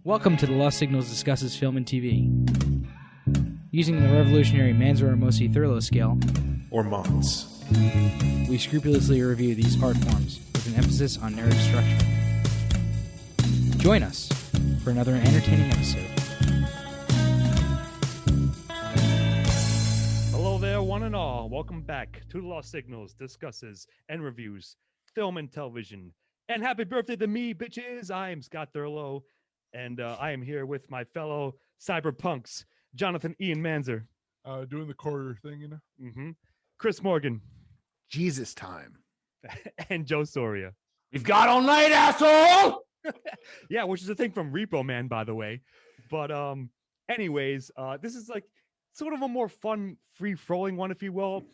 Welcome to The Lost Signals Discusses Film and TV. Using the revolutionary Manzar-Ramosi Thurlow scale, or MOTS, we scrupulously review these art forms with an emphasis on narrative structure. Join us for another entertaining episode. Hello there, one and all. Welcome back to The Lost Signals Discusses and Reviews Film and Television. And happy birthday to me, bitches. I am Scott Thurlow. And I am here with my fellow cyberpunks, Jonathan Ian Manzer. Doing the quarter thing, you know? Mm-hmm. Chris Morgan. Jesus time. And Joe Soria. We've got all night, asshole! Yeah, which is a thing from Repo Man, by the way. But anyways, this is like sort of a more fun, free-flowing one, if you will.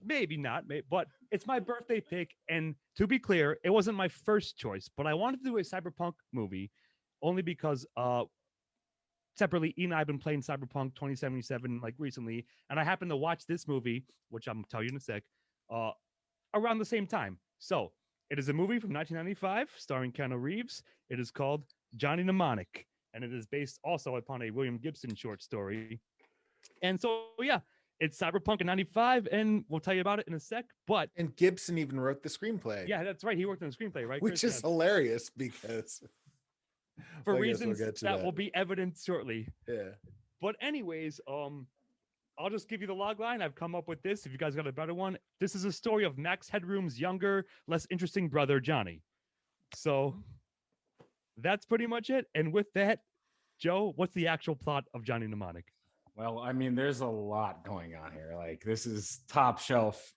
Maybe not, but it's my birthday pick. And to be clear, it wasn't my first choice, but I wanted to do a cyberpunk movie only because separately, Ian and I have been playing Cyberpunk 2077 like recently, and I happened to watch this movie, which I'm tell you in a sec, around the same time. So it is a movie from 1995 starring Keanu Reeves. It is called Johnny Mnemonic, and it is based also upon a William Gibson short story. And so, yeah, it's Cyberpunk in 95, and we'll tell you about it in a sec. And Gibson even wrote the screenplay. Yeah, that's right. He worked on the screenplay, right? Which Chris? is hilarious because... For I guess reasons we'll get to that will be evident shortly. Yeah. But anyways, I'll just give you the log line. I've come up with this. If you guys got a better one, this is a story of Max Headroom's younger, less interesting brother, Johnny. So that's pretty much it. And with that, Joe, what's the actual plot of Johnny Mnemonic? Well, I mean, there's a lot going on here. Like, this is top shelf.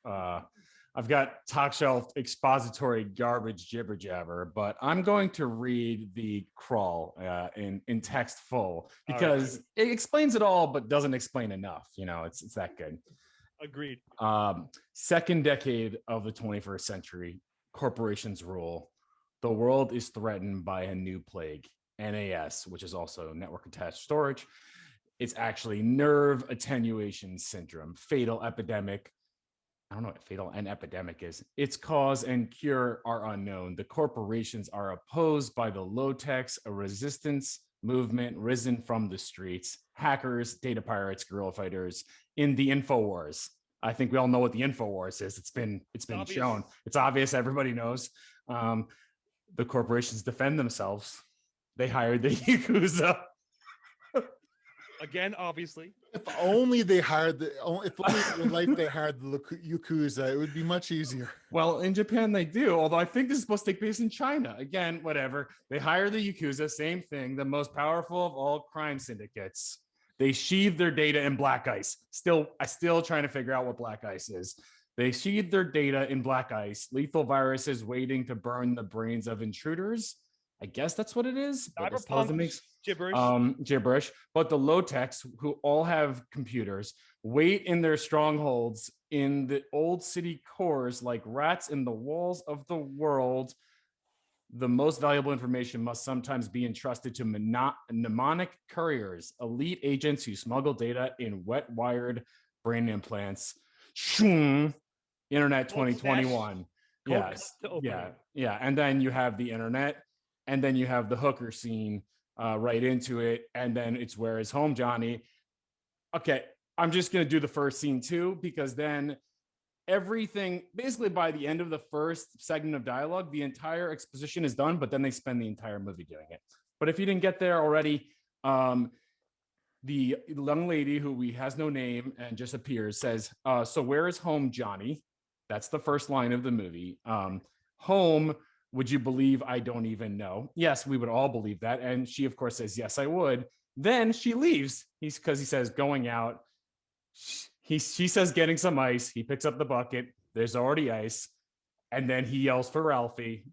I've got top shelf expository garbage jibber jabber, but I'm going to read the crawl in text full because it explains it all, but doesn't explain enough. You know, it's that good. Agreed. Second decade of the 21st century, corporations rule. The world is threatened by a new plague, NAS, which is also network attached storage. It's actually nerve attenuation syndrome, fatal epidemic. I don't know what fatal and epidemic is. Its cause and cure are unknown. The corporations are opposed by the low-techs, a resistance movement risen from the streets, hackers, data pirates, guerrilla fighters in the InfoWars. I think we all know what the InfoWars is. It's been shown. It's obvious. Everybody knows. The corporations defend themselves. They hired the Yakuza. Again, obviously. If only they hired if only in life they hired the Yakuza, it would be much easier. Well, in Japan they do, although I think this is supposed to take place in China. Again, whatever. They hire the Yakuza, same thing, the most powerful of all crime syndicates. They sheathe their data in black ice. I still trying to figure out what black ice is. They sheathe their data in black ice, lethal viruses waiting to burn the brains of intruders. I guess that's what it is. Cyberpunk gibberish. Gibberish. But the low-techs, who all have computers, wait in their strongholds in the old city cores like rats in the walls of the world. The most valuable information must sometimes be entrusted to mnemonic couriers, elite agents who smuggle data in wet-wired brain implants. Shoom. Internet 2021. Yes. Yeah. And then you have the internet. And then you have the hooker scene right into it. And then it's Where Is Home, Johnny? Okay, I'm just going to do the first scene too, because then everything, basically by the end of the first segment of dialogue, the entire exposition is done, but then they spend the entire movie doing it. But if you didn't get there already, the young lady who has no name and just appears says, so where is home, Johnny? That's the first line of the movie. Home... Would you believe I don't even know? Yes, we would all believe that. And she, of course, says, yes, I would. Then she leaves. Because he says going out. She says getting some ice. He picks up the bucket. There's already ice. And then he yells for Ralphie.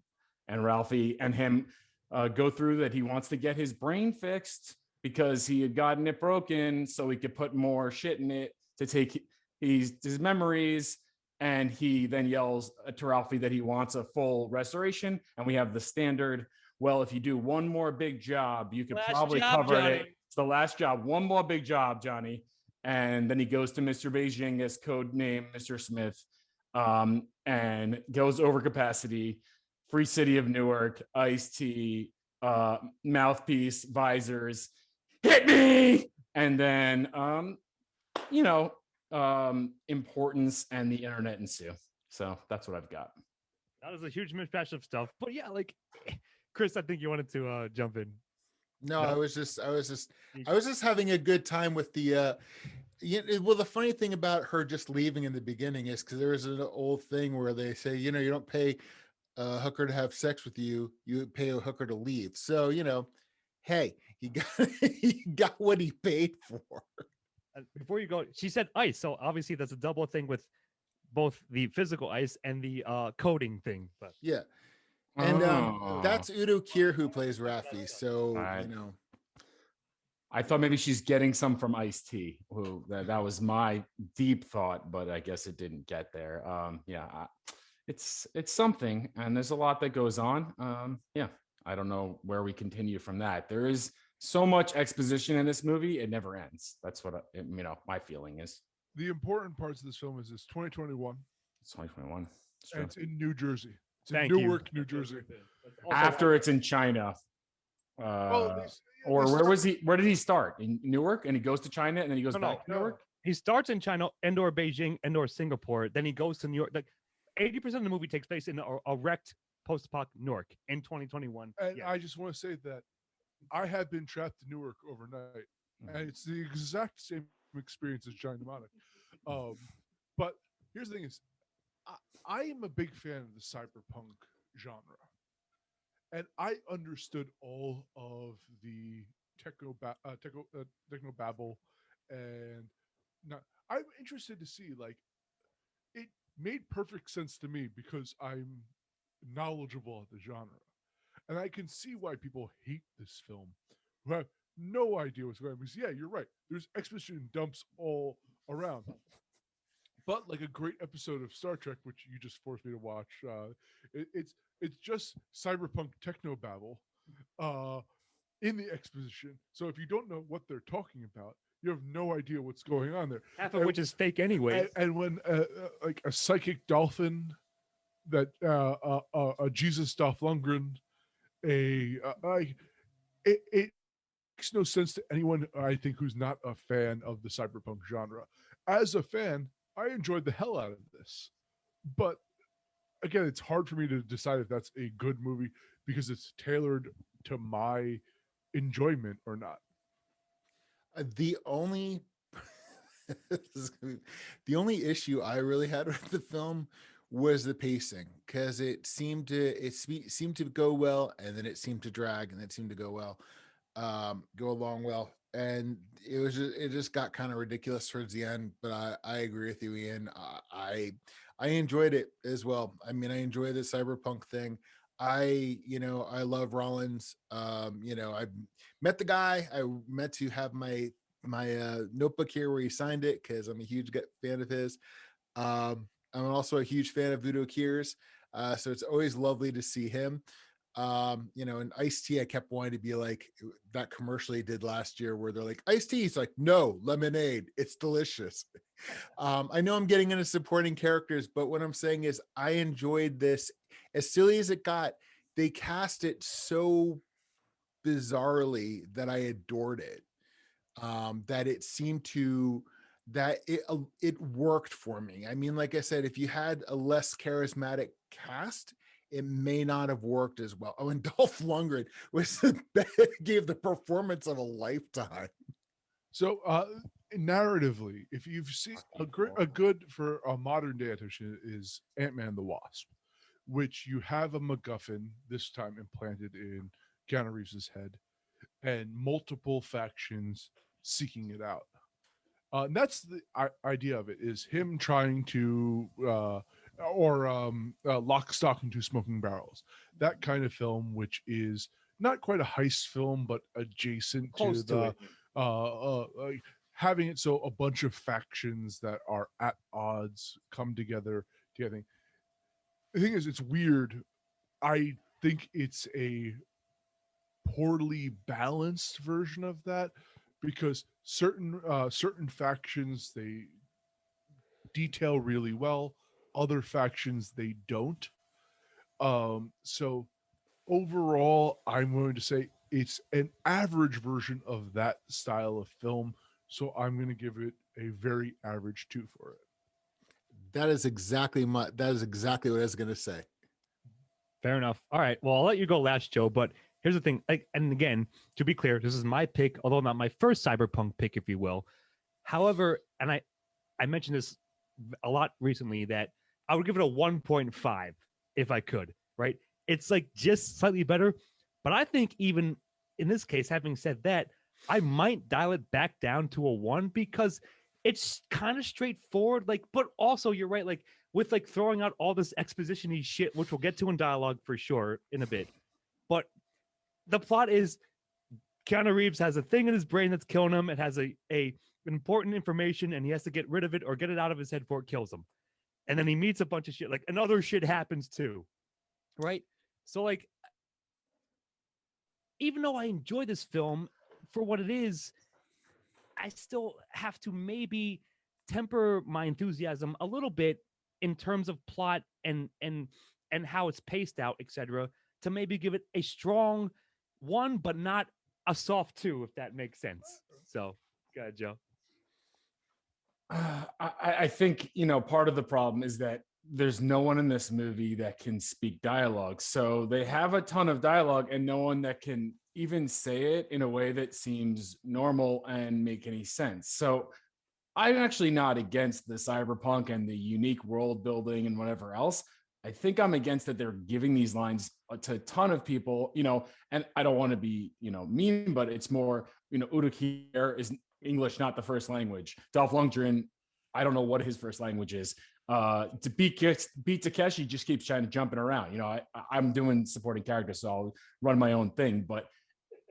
And Ralphie and him go through that he wants to get his brain fixed because he had gotten it broken so he could put more shit in it to take his memories. And he then yells to Ralphie that he wants a full restoration. And we have the standard, well, if you do one more big job, you could probably cover it. It's the last job. One more big job, Johnny. and then he goes to Mr. Beijing as code name Mr. Smith, and goes over capacity. Free City of Newark, Ice-T, mouthpiece, visors, hit me, and then importance and the internet ensue. So that's what I've got. That is a huge mismatch of stuff. But yeah, like Chris, I think you wanted to jump in. No, No. I was just having a good time with the well, the funny thing about her just leaving in the beginning is because there was an old thing where they say, you don't pay a hooker to have sex with you, you pay a hooker to leave. So, hey, he got what he paid for. Before you go, she said ice. So obviously that's a double thing with both the physical ice and the coding thing. But Yeah. And Oh. that's Udo Kier who plays Raffi. So, Right. I thought maybe she's getting some from Ice-T. Who that was my deep thought, but I guess it didn't get there. It's something, and there's a lot that goes on. I don't know where we continue from that. There is so much exposition in this movie; it never ends. That's what my feeling is. The important parts of this film is it's 2021. It's 2021. It's And true. it's in New Jersey. It's Thank in you. Newark, New Jersey. After it's in China. Or where was he? Where did he start? In Newark, and he goes to China, and then he goes back to Newark. He starts in China and/or Beijing and/or Singapore. Then he goes to New York. Like 80% of the movie takes place in a wrecked post-apoc Newark in 2021. And Yeah. I just want to say that I have been trapped in Newark overnight, and it's the exact same experience as Giant Mnemonic. But here's the thing: is I am a big fan of the cyberpunk genre, and I understood all of the techno babble, and now I'm interested to see, like, it made perfect sense to me because I'm knowledgeable of the genre, and I can see why people hate this film who have no idea what's going on. Because yeah, you're right. There's exposition dumps all around. But like a great episode of Star Trek, which you just forced me to watch, it's just cyberpunk techno babble in the exposition. So if you don't know what they're talking about, you have no idea what's going on there. Half of which is fake anyway. And when like a psychic dolphin, that a Jesus Dolph Lundgren, it makes no sense to anyone, I think, who's not a fan of the cyberpunk genre. As a fan, I enjoyed the hell out of this, but again, it's hard for me to decide if that's a good movie because it's tailored to my enjoyment or not. The only the only issue I really had with the film was the pacing, because it seemed to go well, and then it seemed to drag, and it seemed to go along well, and it just got kind of ridiculous towards the end. But I agree with you, Ian. I enjoyed it as well. I mean, I enjoy the cyberpunk thing. I love Rollins. I met the guy. I meant to have my notebook here where he signed it, because I'm a huge fan of his. I'm also a huge fan of Udo Kier's, so it's always lovely to see him. And Ice-T, I kept wanting to be like that commercial he did last year where they're like, Ice-T, he's like, no, lemonade, it's delicious. I know I'm getting into supporting characters, but what I'm saying is I enjoyed this. As silly as it got, they cast it so bizarrely that I adored it. That it seemed to it worked for me. I mean, like I said, if you had a less charismatic cast, it may not have worked as well. Oh, and Dolph Lundgren gave the performance of a lifetime. So narratively, if you've seen a good for a modern day adaptation is Ant-Man the Wasp, which you have a MacGuffin, this time implanted in Keanu Reeves' head, and multiple factions seeking it out. And that's the idea of it, is him trying to lock, stock, and two smoking barrels. That kind of film, which is not quite a heist film, but adjacent Close to to the having it so a bunch of factions that are at odds come together. The thing is, it's weird. I think it's a poorly balanced version of that, because certain factions they detail really well, other factions they don't. So overall, I'm going to say it's an average version of that style of film. So I'm going to give it a very average 2 for it. That is exactly what I was going to say. Fair enough. All right. Well, I'll let you go last, Joe. But here's the thing. Like, and again, to be clear, this is my pick, although not my first cyberpunk pick, if you will. However, and I mentioned this a lot recently, that I would give it a 1.5 if I could. Right? It's like just slightly better. But I think even in this case, having said that, I might dial it back down to a 1 because it's kind of straightforward. Like, but also you're right. Like, with like throwing out all this exposition-y shit, which we'll get to in dialogue for sure in a bit. But the plot is Keanu Reeves has a thing in his brain that's killing him. It has a important information, and he has to get rid of it or get it out of his head before it kills him. And then he meets a bunch of shit, like, and other shit happens too, right? So like, even though I enjoy this film for what it is, I still have to maybe temper my enthusiasm a little bit in terms of plot and how it's paced out, etc., to maybe give it a strong 1, but not a soft 2, if that makes sense. So, go ahead, Joe. I think, part of the problem is that there's no one in this movie that can speak dialogue. So they have a ton of dialogue and no one that can even say it in a way that seems normal and make any sense. So I'm actually not against the cyberpunk and the unique world building and whatever else. I think I'm against that they're giving these lines to a ton of people, and I don't want to be, mean, but it's more, Uruk is English, not the first language. Dolph Lundgren, I don't know what his first language is. To beat Takeshi just keeps trying to jumping around. I'm doing supporting characters, so I'll run my own thing, but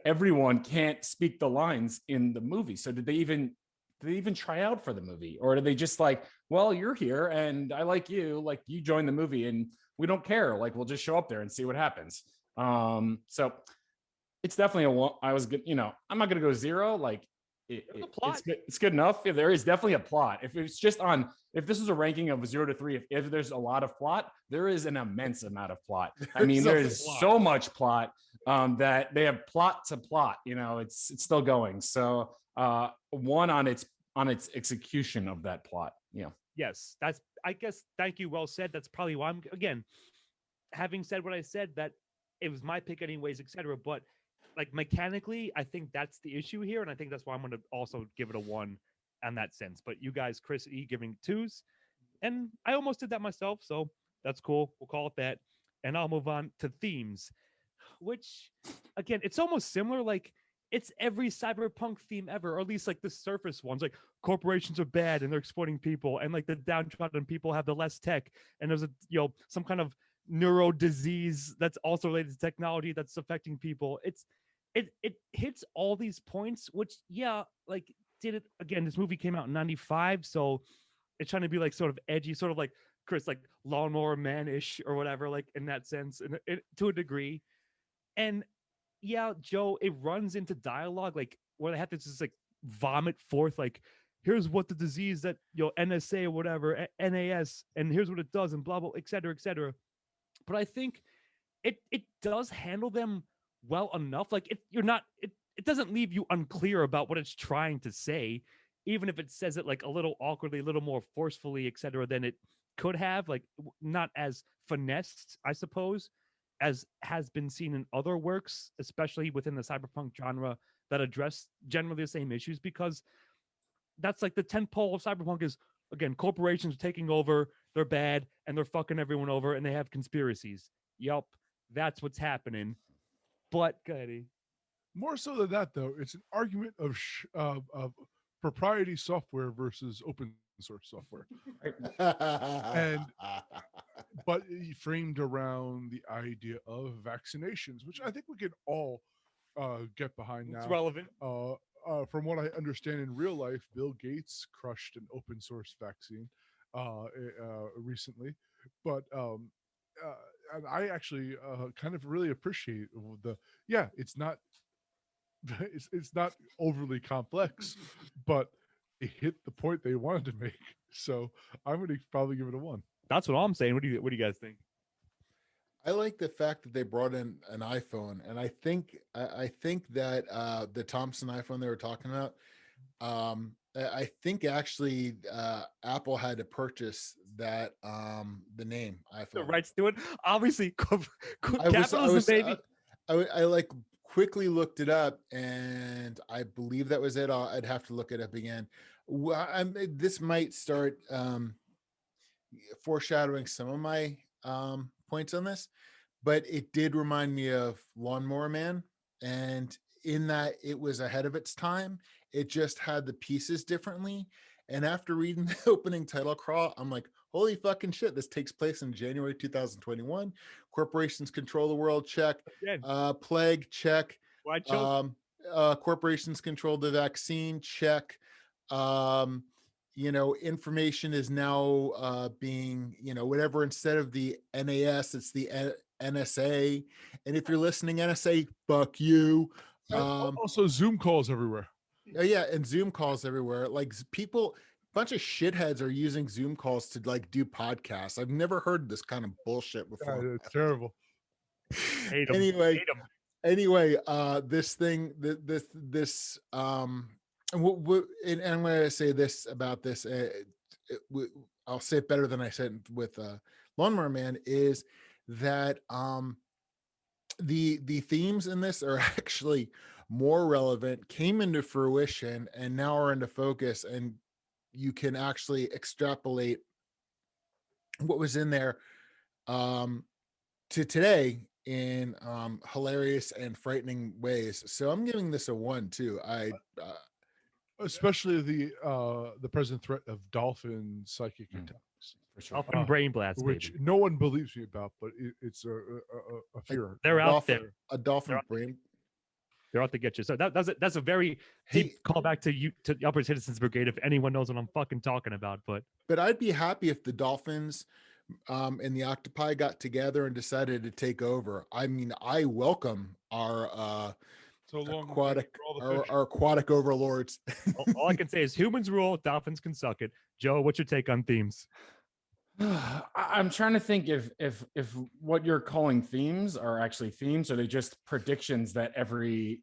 everyone can't speak the lines in the movie. So did they even try out for the movie, or are they just like, well, you're here and I like you join the movie and we don't care, like we'll just show up there and see what happens. So it's definitely a 1. I was good, I'm not gonna go 0. Like it's good enough. There is definitely a plot. If it's just if this is a ranking of 0 to 3, if there's a lot of plot, there is an immense amount of plot. I mean, there's so much plot that they have plot to plot. It's still going. So 1 on its execution of that plot. Yeah. Yes, that's, I guess, thank you. Well said. That's probably why I'm, again, having said what I said, that it was my pick anyways, etc. But like mechanically, I think that's the issue here. And I think that's why I'm going to also give it a 1 on that sense. But you guys, Chris E, giving 2s. And I almost did that myself. So that's cool. We'll call it that. And I'll move on to themes, which, again, it's almost similar. Like, it's every cyberpunk theme ever, or at least like the surface ones. Like, corporations are bad and they're exploiting people, and like the downtrodden people have the less tech, and there's some kind of neuro disease that's also related to technology that's affecting people. It hits all these points, which, yeah, like, did it again. This movie came out in 95, so it's trying to be like sort of edgy, sort of like Chris, like Lawnmower Man-ish or whatever, like in that sense, and to a degree. And yeah, Joe, it runs into dialogue like where they have to just like vomit forth, like, here's what the disease that NSA or whatever, NAS, and here's what it does, and blah blah, et cetera, et cetera. But I think it does handle them well enough. Like, it doesn't leave you unclear about what it's trying to say, even if it says it like a little awkwardly, a little more forcefully, et cetera, than it could have. Like, not as finessed, I suppose, as has been seen in other works, especially within the cyberpunk genre, that address generally the same issues, because that's like the tentpole of cyberpunk is, again, corporations taking over, they're bad, and they're fucking everyone over, and they have conspiracies. Yup, that's what's happening. But, go ahead, E. More so than that, though, it's an argument of proprietary software versus open source software. And but framed around the idea of vaccinations, which I think we can all get behind now. It's relevant. From what I understand in real life, Bill Gates crushed an open source vaccine recently, but and I actually kind of really appreciate it's not it's not overly complex, but it hit the point they wanted to make. So I'm going to probably give it a 1. That's what I'm saying. What do you guys think? I like the fact that they brought in an iPhone, and I think that the Thompson iPhone they were talking about, I think actually Apple had to purchase that the name The iPhone. rights to it, obviously. I Capitalism, baby. I like quickly looked it up, and I believe that was it. I'd have to look it up again. This might start foreshadowing some of my points on this, but it did remind me of Lawnmower Man, and in that it was ahead of its time. It just had the pieces differently. And after reading the opening title crawl, I'm like, holy fucking shit, this takes place in January 2021. Corporations control the world, check. Again, Plague, check. why children? Corporations control the vaccine, check. Information is now being, whatever, instead of the NAS, it's the NSA. And if you're listening, NSA, fuck you. Also, Zoom calls everywhere. Oh yeah, and Zoom calls everywhere. Like people, bunch of shitheads are using Zoom calls to like do podcasts. I've never heard this kind of bullshit before. Yeah, it's terrible. Hate 'em. Anyway, Hate 'em. this thing, this and I'm going to say this about this. I'll say it better than I said with Lawnmower Man, is that the themes in this are actually more relevant, came into fruition, and now are into focus, and you can actually extrapolate what was in there to today in hilarious and frightening ways. So I'm giving this a 1 too. Especially the present threat of dolphin psychic attacks, For sure. Dolphin brain blast, which baby. no one believes me about, but it's a fear. They're out dolphin, there. a dolphin They're out brain. They're out to get you. So that's a very deep callback to the Upper Citizens Brigade, if anyone knows what I'm fucking talking about. But I'd be happy if the dolphins and the octopi got together and decided to take over. I mean, I welcome our So long, our aquatic overlords. all I can say is humans rule, dolphins can suck it. Joe, what's your take on themes? I'm trying to think if what you're calling themes are actually themes, or they just predictions that every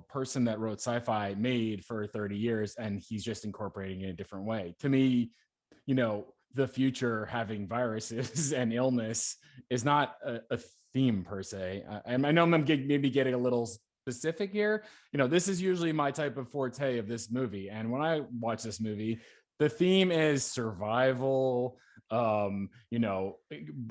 person that wrote sci-fi made for 30 years, and he's just incorporating it in a different way. To me, the future having viruses and illness is not a theme per se. And I know I'm maybe getting a little specific here. This is usually my type of forte of this movie, and when I watch this movie, the theme is survival,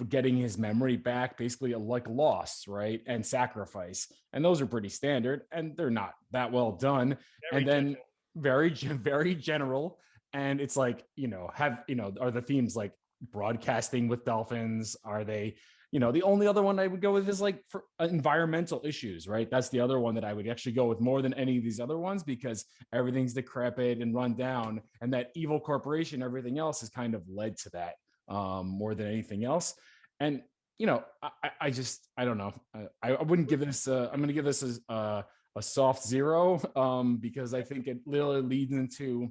getting his memory back, basically like loss, right? And sacrifice. And those are pretty standard, and they're not that well done. Very general. And it's like, are the themes like broadcasting with dolphins? Are they, the only other one I would go with is like for environmental issues, right? That's the other one that I would actually go with more than any of these other ones, because everything's decrepit and run down, and that evil corporation, everything else has kind of led to that more than anything else. And, I don't know. I wouldn't give this, I'm going to give this a soft 0 because I think it literally leads into,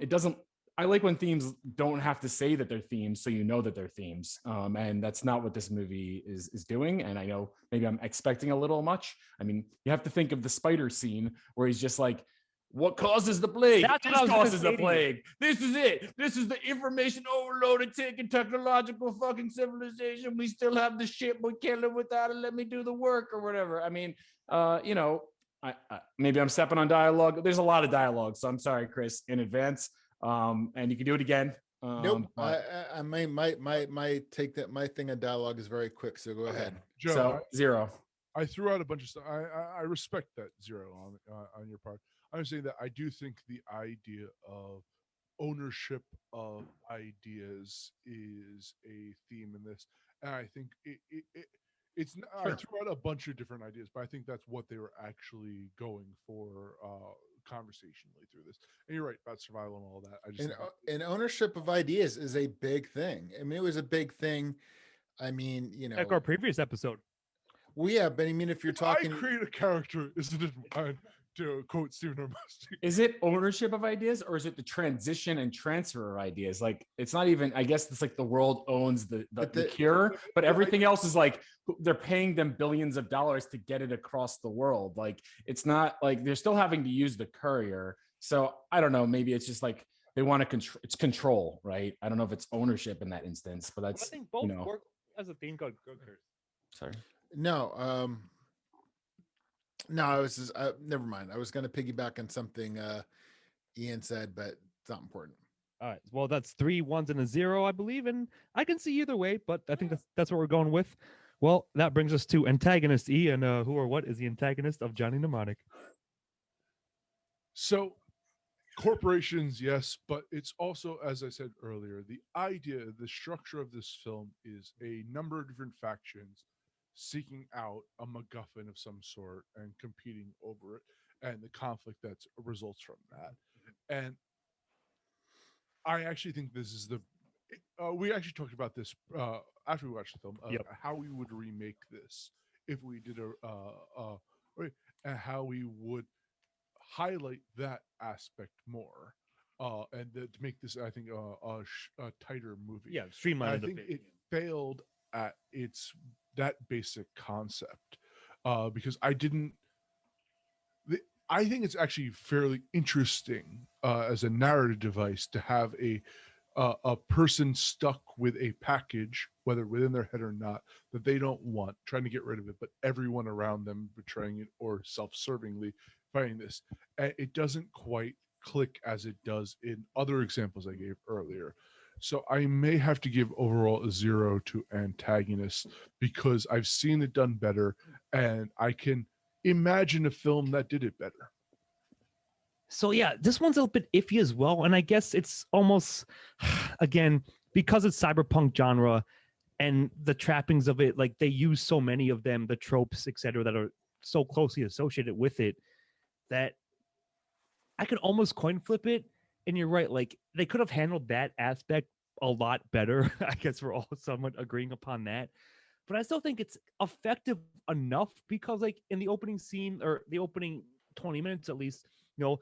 it doesn't, I like when themes don't have to say that they're themes, so that they're themes. And that's not what this movie is doing. And I know maybe I'm expecting a little much. I mean, you have to think of the spider scene where he's just like, what causes the plague? That's what This I was gonna causes the say to you. plague. This is it. This is the information overloaded, taking technological fucking civilization. We still have the shit. We can't live without it. Let me do the work or whatever. I mean, I maybe I'm stepping on dialogue. There's a lot of dialogue, so I'm sorry, Chris, in advance. And you can do it again. Nope. I might take that. My thing of dialogue is very quick, so go ahead. Joe, So 0. I threw out a bunch of stuff. I respect that 0 on your part. I'm saying that I do think the idea of ownership of ideas is a theme in this, and I think it's. I threw out a bunch of different ideas, but I think that's what they were actually going for conversationally through this. And you're right about survival and all that. I just and ownership of ideas is a big thing. I mean, it was a big thing. I mean, Like our previous episode. Well, yeah, but I mean, if you're talking, I create a character, isn't it mine? To quote Stephen R. Musty. Is it ownership of ideas, or is it the transition and transfer of ideas? Like, it's not even, I guess it's like the world owns the cure, but everything else is like they're paying them billions of dollars to get it across the world. Like, it's not like they're still having to use the courier. So I don't know, maybe it's just like they want to control, it's control, right? I don't know if it's ownership in that instance, but that's, I think both work as a theme called cookers. sorry. no, no, I was just, never mind. I was going to piggyback on something Ian said, but it's not important. All right. Well, that's 3 1s and a 0, I believe, and I can see either way, but I think that's what we're going with. Well, that brings us to antagonist E, and who or what is the antagonist of Johnny Mnemonic? So, corporations, yes, but it's also, as I said earlier, the idea, the structure of this film is a number of different factions seeking out a MacGuffin of some sort and competing over it, and the conflict that results from that. And I actually think this is the. We actually talked about this after we watched the film. How we would remake this if we did and how we would highlight that aspect more, and to make this, I think, a tighter movie. Yeah, streamlined. I think it failed at that basic concept because I didn't. I think it's actually fairly interesting as a narrative device to have a person stuck with a package, whether within their head or not, that they don't want, trying to get rid of it, but everyone around them betraying it or self-servingly fighting this. And it doesn't quite click as it does in other examples I gave earlier. So I may have to give overall a 0 to antagonists because I've seen it done better, and I can imagine a film that did it better. So yeah, this one's a little bit iffy as well, and I guess it's almost, again, because it's cyberpunk genre and the trappings of it, like they use so many of them, the tropes, etc., that are so closely associated with it, that I could almost coin flip it. And you're right, like they could have handled that aspect a lot better. I guess we're all somewhat agreeing upon that. But I still think it's effective enough because, like, in the opening scene or the opening 20 minutes at least, the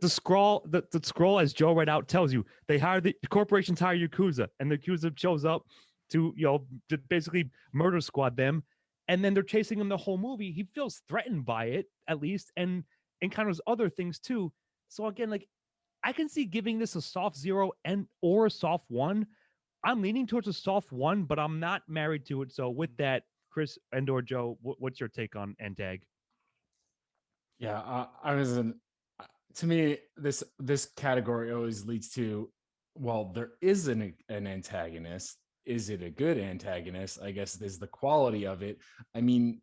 scroll, as Joe read out, tells you the corporations hire Yakuza, and the Yakuza shows up to to basically murder squad them, and then they're chasing him the whole movie. He feels threatened by it at least, and encounters other things too. So again, like, I can see giving this a soft 0 or a soft 1. I'm leaning towards a soft 1, but I'm not married to it. So with that, Chris and/or Joe, what's your take on Antag? Yeah, to me, this category always leads to, well, there is an antagonist. Is it a good antagonist? I guess is the quality of it. I mean,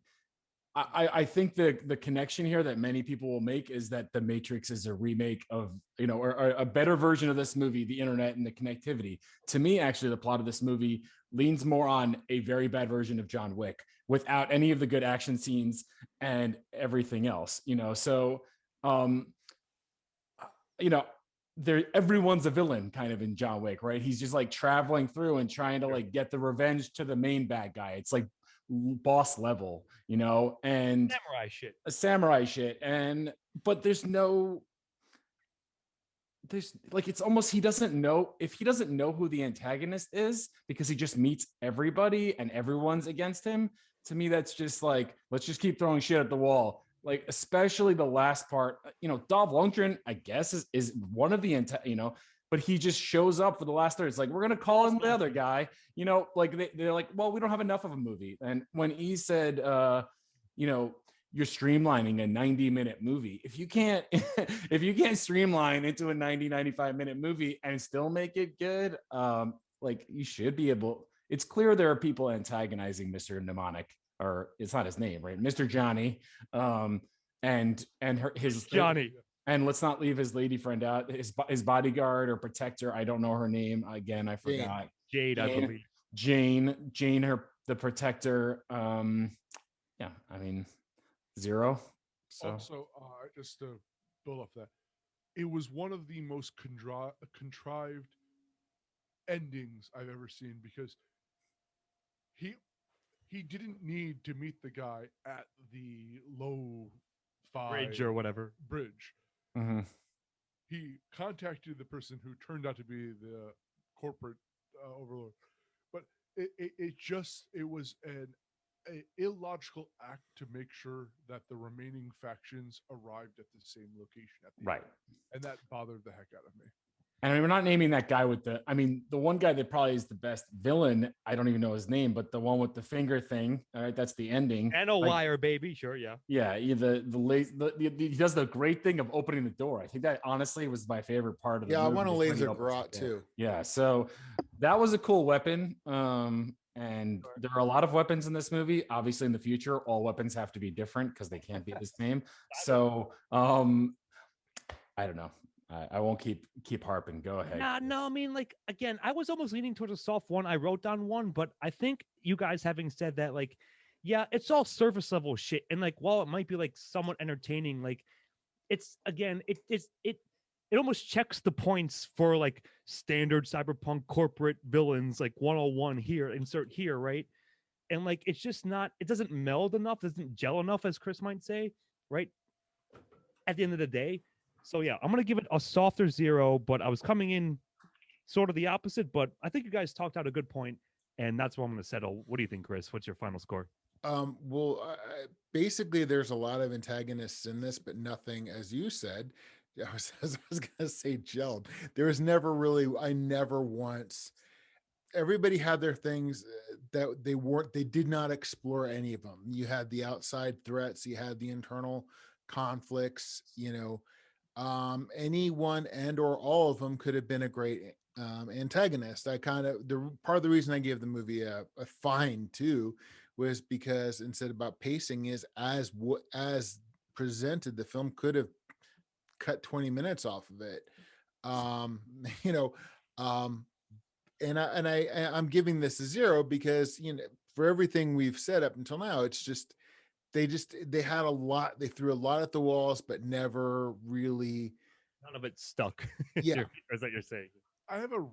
I think the connection here that many people will make is that The Matrix is a remake of, or a better version of this movie, the internet and the connectivity. To me, actually, the plot of this movie leans more on a very bad version of John Wick without any of the good action scenes and everything else, So, everyone's a villain kind of in John Wick, right? He's just like traveling through and trying to like get the revenge to the main bad guy. It's like boss level, and samurai shit. But there's like, it's almost, he doesn't know who the antagonist is because he just meets everybody and everyone's against him. To me, that's just like, let's just keep throwing shit at the wall. Like, especially the last part, Dolph Lundgren, I guess, is one of the, but he just shows up for the last third. It's like, we're going to call him the other guy, like they're like, well, we don't have enough of a movie. And when he said, you're streamlining a 90-minute movie. If you can't streamline into a 95-minute movie and still make it good, like, you should be able. It's clear there are people antagonizing Mr. Mnemonic, or it's not his name, right? Mr. Johnny, and his Johnny. And let's not leave his lady friend out, his bodyguard or protector. I don't know her name. Again, I forgot. Jade, I believe. Jane, the protector. Yeah, I mean, 0. So also, just to build off that, it was one of the most contrived endings I've ever seen, because he didn't need to meet the guy at the low Bridge or whatever. bridge. Mhm. He contacted the person who turned out to be the corporate overlord, but it was an illogical act to make sure that the remaining factions arrived at the same location at the Right. end. And that bothered the heck out of me. And I mean, we're not naming that guy with the, I mean, the one guy that probably is the best villain, I don't even know his name, but the one with the finger thing, all right, that's the ending. And a Like, wire, baby. Sure, yeah. yeah, he does the great thing of opening the door. I think that honestly was my favorite part of the Yeah, I movie. want a was when he laser opens the garrote door. too. Yeah, so that was a cool weapon. And there are a lot of weapons in this movie. Obviously, in the future, all weapons have to be different because they can't be the same. So, I don't know. I won't keep harping. Go ahead. No, I mean, like, again, I was almost leaning towards a soft one. I wrote down one, but I think you guys having said that, like, yeah, it's all surface level shit. And like, while it might be like somewhat entertaining, like, it's again, it almost checks the points for like standard cyberpunk corporate villains, like 101 here, insert here, right? And like, it's just not, it doesn't meld enough, doesn't gel enough, as Chris might say, right? At the end of the day. So yeah, I'm gonna give it a softer 0, but I was coming in sort of the opposite. But I think you guys talked out a good point, and that's where I'm gonna settle. What do you think, Chris? What's your final score? Well, basically, there's a lot of antagonists in this, but nothing, as you said. I was gonna say gelled. There was never really. I never once. Everybody had their things that they did not explore any of them. You had the outside threats, you had the internal conflicts, anyone and or all of them could have been a great antagonist. I kind of, the part of the reason I gave the movie a fine too was because instead about pacing is as presented, the film could have cut 20 minutes off of it. um you know I'm giving this a 0 because for everything we've said up until now, it's just they had a lot, they threw a lot at the walls, but never really. None of it stuck. Yeah. Is that you're saying? I have a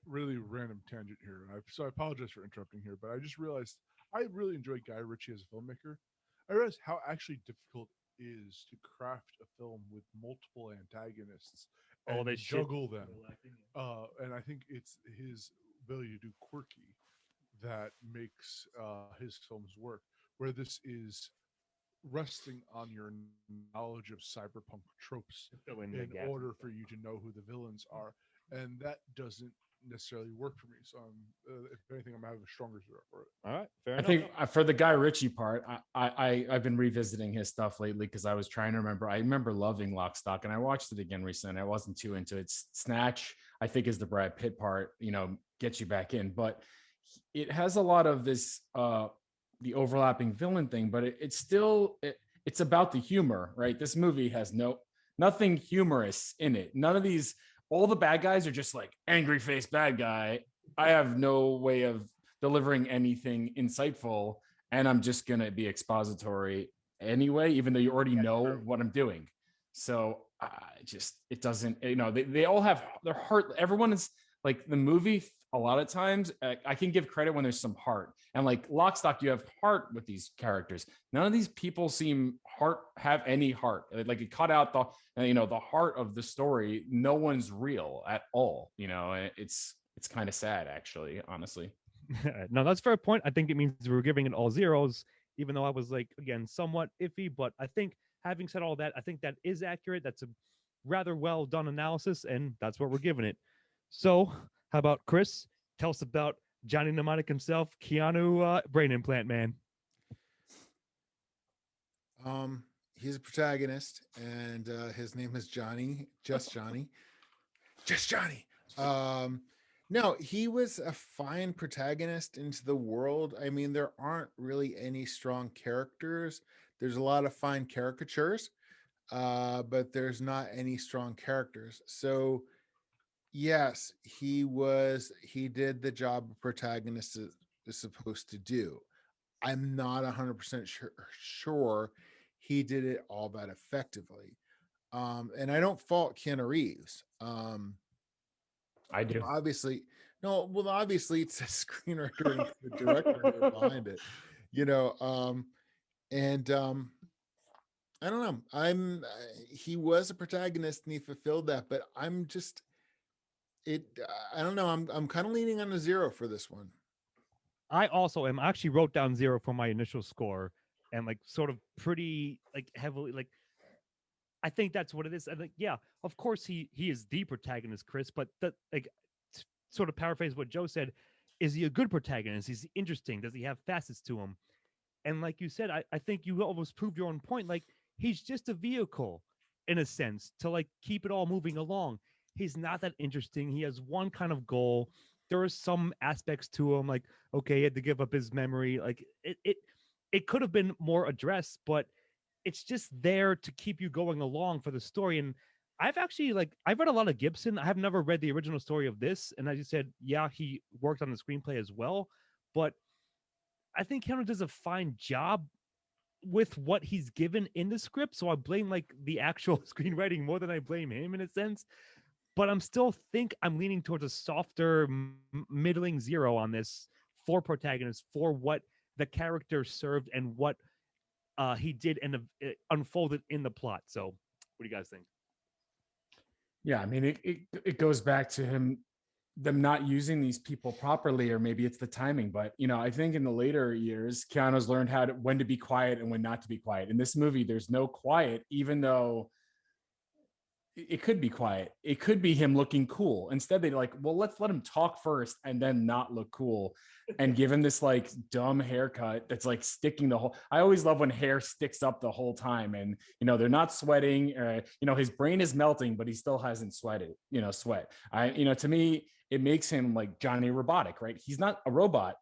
really random tangent here, so I apologize for interrupting here, but I just realized I really enjoy Guy Ritchie as a filmmaker. I realized how actually difficult it is to craft a film with multiple antagonists and They juggle them. And I think it's his ability to do quirky that makes his films work. Where this is resting on your knowledge of cyberpunk tropes in order for you to know who the villains are, and that doesn't necessarily work for me. So if anything, I'm having a stronger 0 for it. All right, fair I enough. think for the Guy Ritchie part, I've been revisiting his stuff lately because I was trying to remember. I remember loving Lock, Stock, and I watched it again recently. I wasn't too into it. Snatch, I think, is the Brad Pitt part. Gets you back in, but it has a lot of this the overlapping villain thing, but it's still it's about the humor, right? This movie has nothing humorous in it. None of these. All the bad guys are just like angry face bad guy. I have no way of delivering anything insightful, and I'm just going to be expository anyway, even though you already know what I'm doing. So it doesn't, they all have their heart. Everyone is like the movie. A lot of times I can give credit when there's some heart, and like Lock, Stock, you have heart with these characters. None of these people have any heart. Like it cut out the heart of the story. No one's real at all. It's kind of sad, actually, honestly. No, that's a fair point. I think it means we're giving it all 0s, even though I was like, again, somewhat iffy. But I think having said all that, I think that is accurate. That's a rather well done analysis, and that's what we're giving it. So how about Chris? Tell us about Johnny Mnemonic himself, Keanu Brain Implant Man. He's a protagonist, and his name is Johnny, just Johnny. No, he was a fine protagonist into the world. I mean, there aren't really any strong characters. There's a lot of fine caricatures, but there's not any strong characters. So yes, he did the job a protagonist is supposed to do. I'm not 100% sure he did it all that effectively. And I don't fault Keanu Reeves. I do. Obviously it's a screenwriter and the director behind it. you know, and I don't know. He was a protagonist and he fulfilled that, but I'm just it. I don't know. I'm kind of leaning on a 0 for this one. I also am. I actually wrote down 0 for my initial score, and like sort of pretty like heavily like I think that's what it is. And like, yeah, of course he is the protagonist, Chris. But that like sort of paraphrase what Joe said, is he a good protagonist? Is he interesting? Does he have facets to him? And like you said, I think you almost proved your own point. Like he's just a vehicle in a sense to like keep it all moving along. He's not that interesting. He has one kind of goal. There are some aspects to him, like okay, he had to give up his memory. Like it could have been more addressed, but it's just there to keep you going along for the story. And I've actually like I've read a lot of Gibson. I have never read the original story of this. And as you said, yeah, he worked on the screenplay as well. But I think Keanu does a fine job with what he's given in the script. So I blame like the actual screenwriting more than I blame him in a sense. But I'm still think I'm leaning towards a softer, middling 0 on this for protagonists for what the character served and what he did and unfolded in the plot. So, what do you guys think? Yeah, I mean, it goes back to them not using these people properly, or maybe it's the timing. But I think in the later years, Keanu's learned when to be quiet and when not to be quiet. In this movie, there's no quiet, even though it could be quiet. It could be him looking cool. Instead, they're like, well, let's let him talk first and then not look cool and give him this like dumb haircut that's like sticking the whole. I always love when hair sticks up the whole time and, they're not sweating. His brain is melting, but he still hasn't sweated, sweat. To me, it makes him like Johnny Robotic, right? He's not a robot,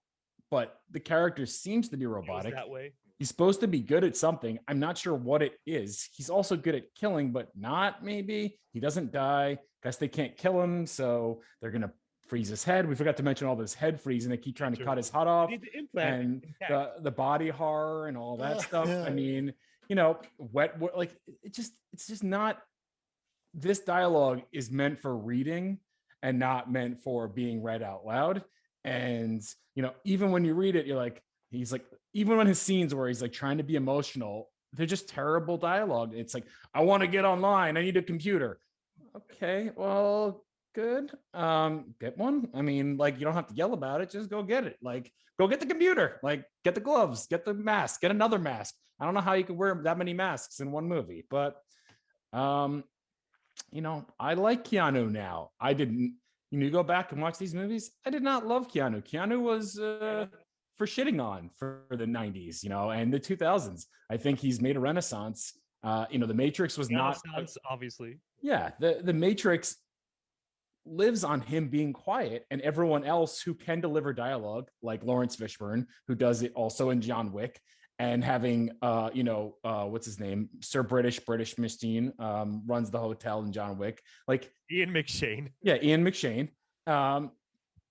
but the character seems to be robotic. That way. He's supposed to be good at something. I'm not sure what it is. He's also good at killing, but not maybe. He doesn't die. Guess they can't kill him, so they're going to freeze his head. We forgot to mention all this head freezing. They keep trying to cut his head off. And the body horror and all that stuff. I mean, wet, like it's just not. This dialogue is meant for reading and not meant for being read out loud. And, even when you read it, you're like, he's like, even when his scenes where he's like trying to be emotional, they're just terrible dialogue. It's like, I want to get online. I need a computer. Okay, well, good. Get one. I mean, like, you don't have to yell about it. Just go get it. Like, go get the computer. Like, get the gloves, get the mask, get another mask. I don't know how you could wear that many masks in one movie, but, I like Keanu now. I didn't. You go back and watch these movies. I did not love Keanu. Keanu was for shitting on for the 90s, and the 2000s. I think he's made a renaissance. The Matrix was not obviously. Yeah, the Matrix lives on him being quiet, and everyone else who can deliver dialogue, like Lawrence Fishburne, who does it also in John Wick, and having what's his name, Sir British Machine, runs the hotel in John Wick, like Ian McShane. Yeah, Ian McShane.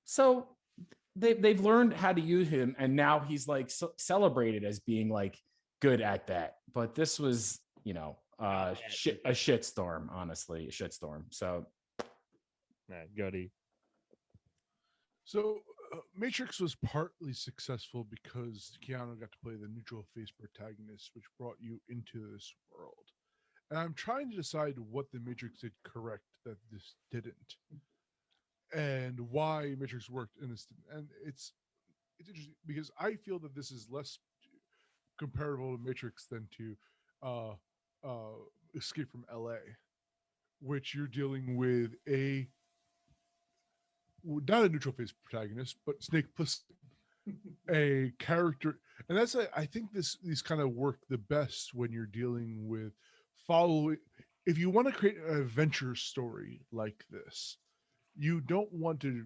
So they've learned how to use him, and now he's like celebrated as being like good at that. But this was, a shitstorm, honestly, a shitstorm. So, Goody. So Matrix was partly successful because Keanu got to play the neutral face protagonist, which brought you into this world. And I'm trying to decide what the Matrix did correct that this didn't, and why Matrix worked in this. And it's interesting because I feel that this is less comparable to Matrix than to Escape from LA, which you're dealing with not a neutral face protagonist, but Snake Plissken, a character, and that's I think these kind of work the best when you're dealing with following. If you want to create an adventure story like this, you don't want to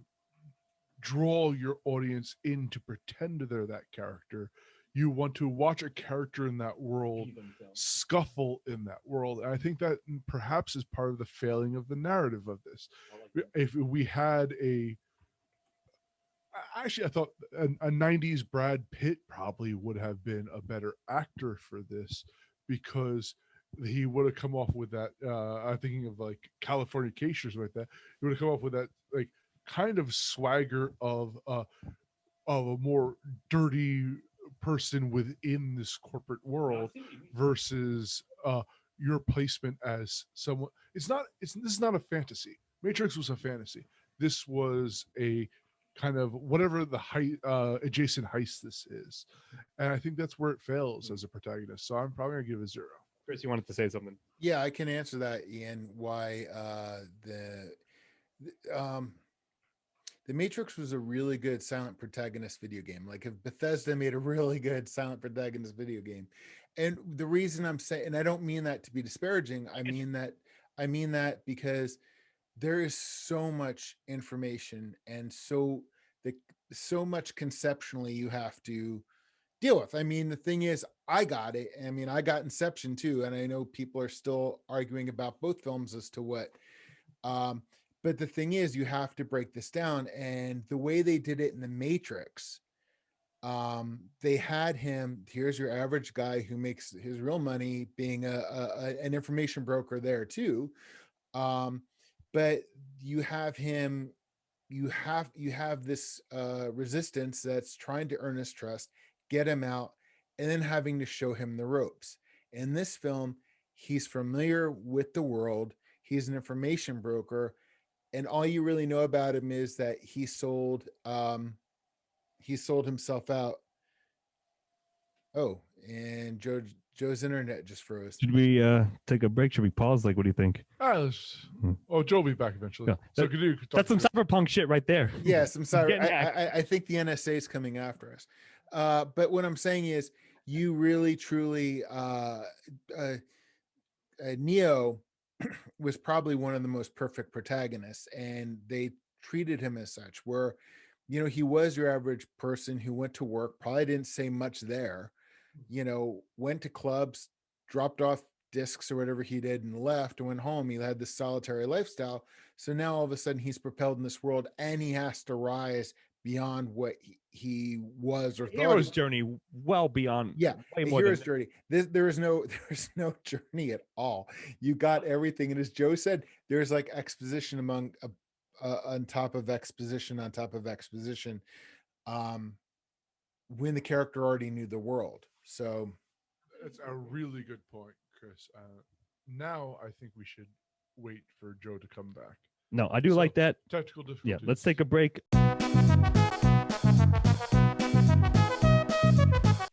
draw your audience in to pretend they're that character. You want to watch a character in that world scuffle in that world. And I think that perhaps is part of the failing of the narrative of this. If we had I thought a 90s Brad Pitt probably would have been a better actor for this, because he would have come off with that. I'm thinking of like Californication or something like that. He would have come off with that like kind of swagger of a more dirty person within this corporate world versus your placement as someone. This is not a fantasy. Matrix was a fantasy. This was a kind of whatever the adjacent heist this is, and I think that's where it fails as a protagonist. So I'm probably gonna give it a 0. Chris, you wanted to say something. Yeah, I can answer that, Ian. Why the Matrix was a really good silent protagonist video game. Like if Bethesda made a really good silent protagonist video game. And the reason I'm saying, and I don't mean that to be disparaging, I mean that because there is so much information and so much conceptually you have to deal with. I mean, the thing is, I got it. I mean, I got Inception too, and I know people are still arguing about both films as to what. But the thing is, you have to break this down, and the way they did it in the Matrix, they had him. Here's your average guy who makes his real money being an information broker there too, but you have him. You have this resistance that's trying to earn his trust, get him out, and then having to show him the ropes. In this film, he's familiar with the world. He's an information broker, and all you really know about him is that he sold himself out. Oh, and Joe's internet just froze. Should we take a break? Should we pause? Like, what do you think? Oh, Joe will be back eventually. Yeah, So that's some cyberpunk shit right there. Yes, I'm sorry. I think the NSA is coming after us. But what I'm saying is, you really, truly, Neo was probably one of the most perfect protagonists, and they treated him as such. Where, he was your average person who went to work, probably didn't say much there, went to clubs, dropped off discs or whatever he did, and left and went home. He had this solitary lifestyle. So now all of a sudden he's propelled in this world, and he has to rise beyond what he was or thought. Hero's journey, well beyond. Yeah, way more hero's than journey. There's no journey at all. You got everything, and as Joe said, there's like exposition on top of exposition on top of exposition. When the character already knew the world. So it's a really good point, Chris. Now I think we should wait for Joe to come back. No, I do like that. Technical difficulties. Yeah, let's take a break.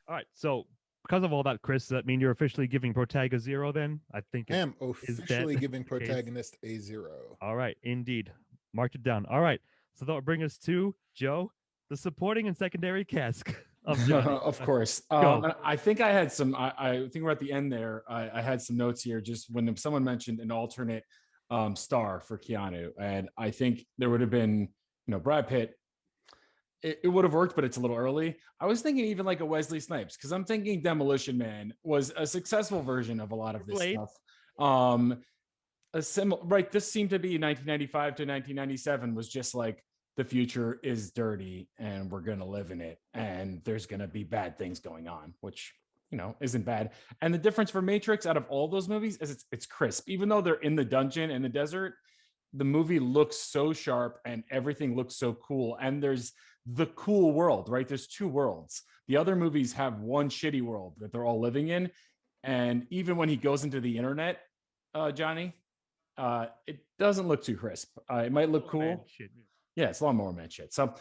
All right, so because of all that, Chris, does that mean you're officially giving Protag a 0 then? I think I am officially giving protagonist a 0. All right, indeed. Marked it down. All right, so that will bring us to Joe, the supporting and secondary cast of Johnny. Of course. I think I had some, I think we're at the end there. I had some notes here just when someone mentioned an alternate star for Keanu. And I think there would have been, Brad Pitt. It would have worked, but it's a little early. I was thinking even like a Wesley Snipes, because I'm thinking Demolition Man was a successful version of a lot of this stuff. Right. This seemed to be 1995 to 1997 was just like, the future is dirty and we're going to live in it. And there's going to be bad things going on, which, isn't bad. And the difference for Matrix out of all those movies is it's crisp. Even though they're in the dungeon in the desert, the movie looks so sharp and everything looks so cool. And there's the cool world, right? There's two worlds. The other movies have one shitty world that they're all living in. And even when he goes into the internet, Johnny, it doesn't look too crisp. It might look cool. Yeah, it's a lot more man shit. So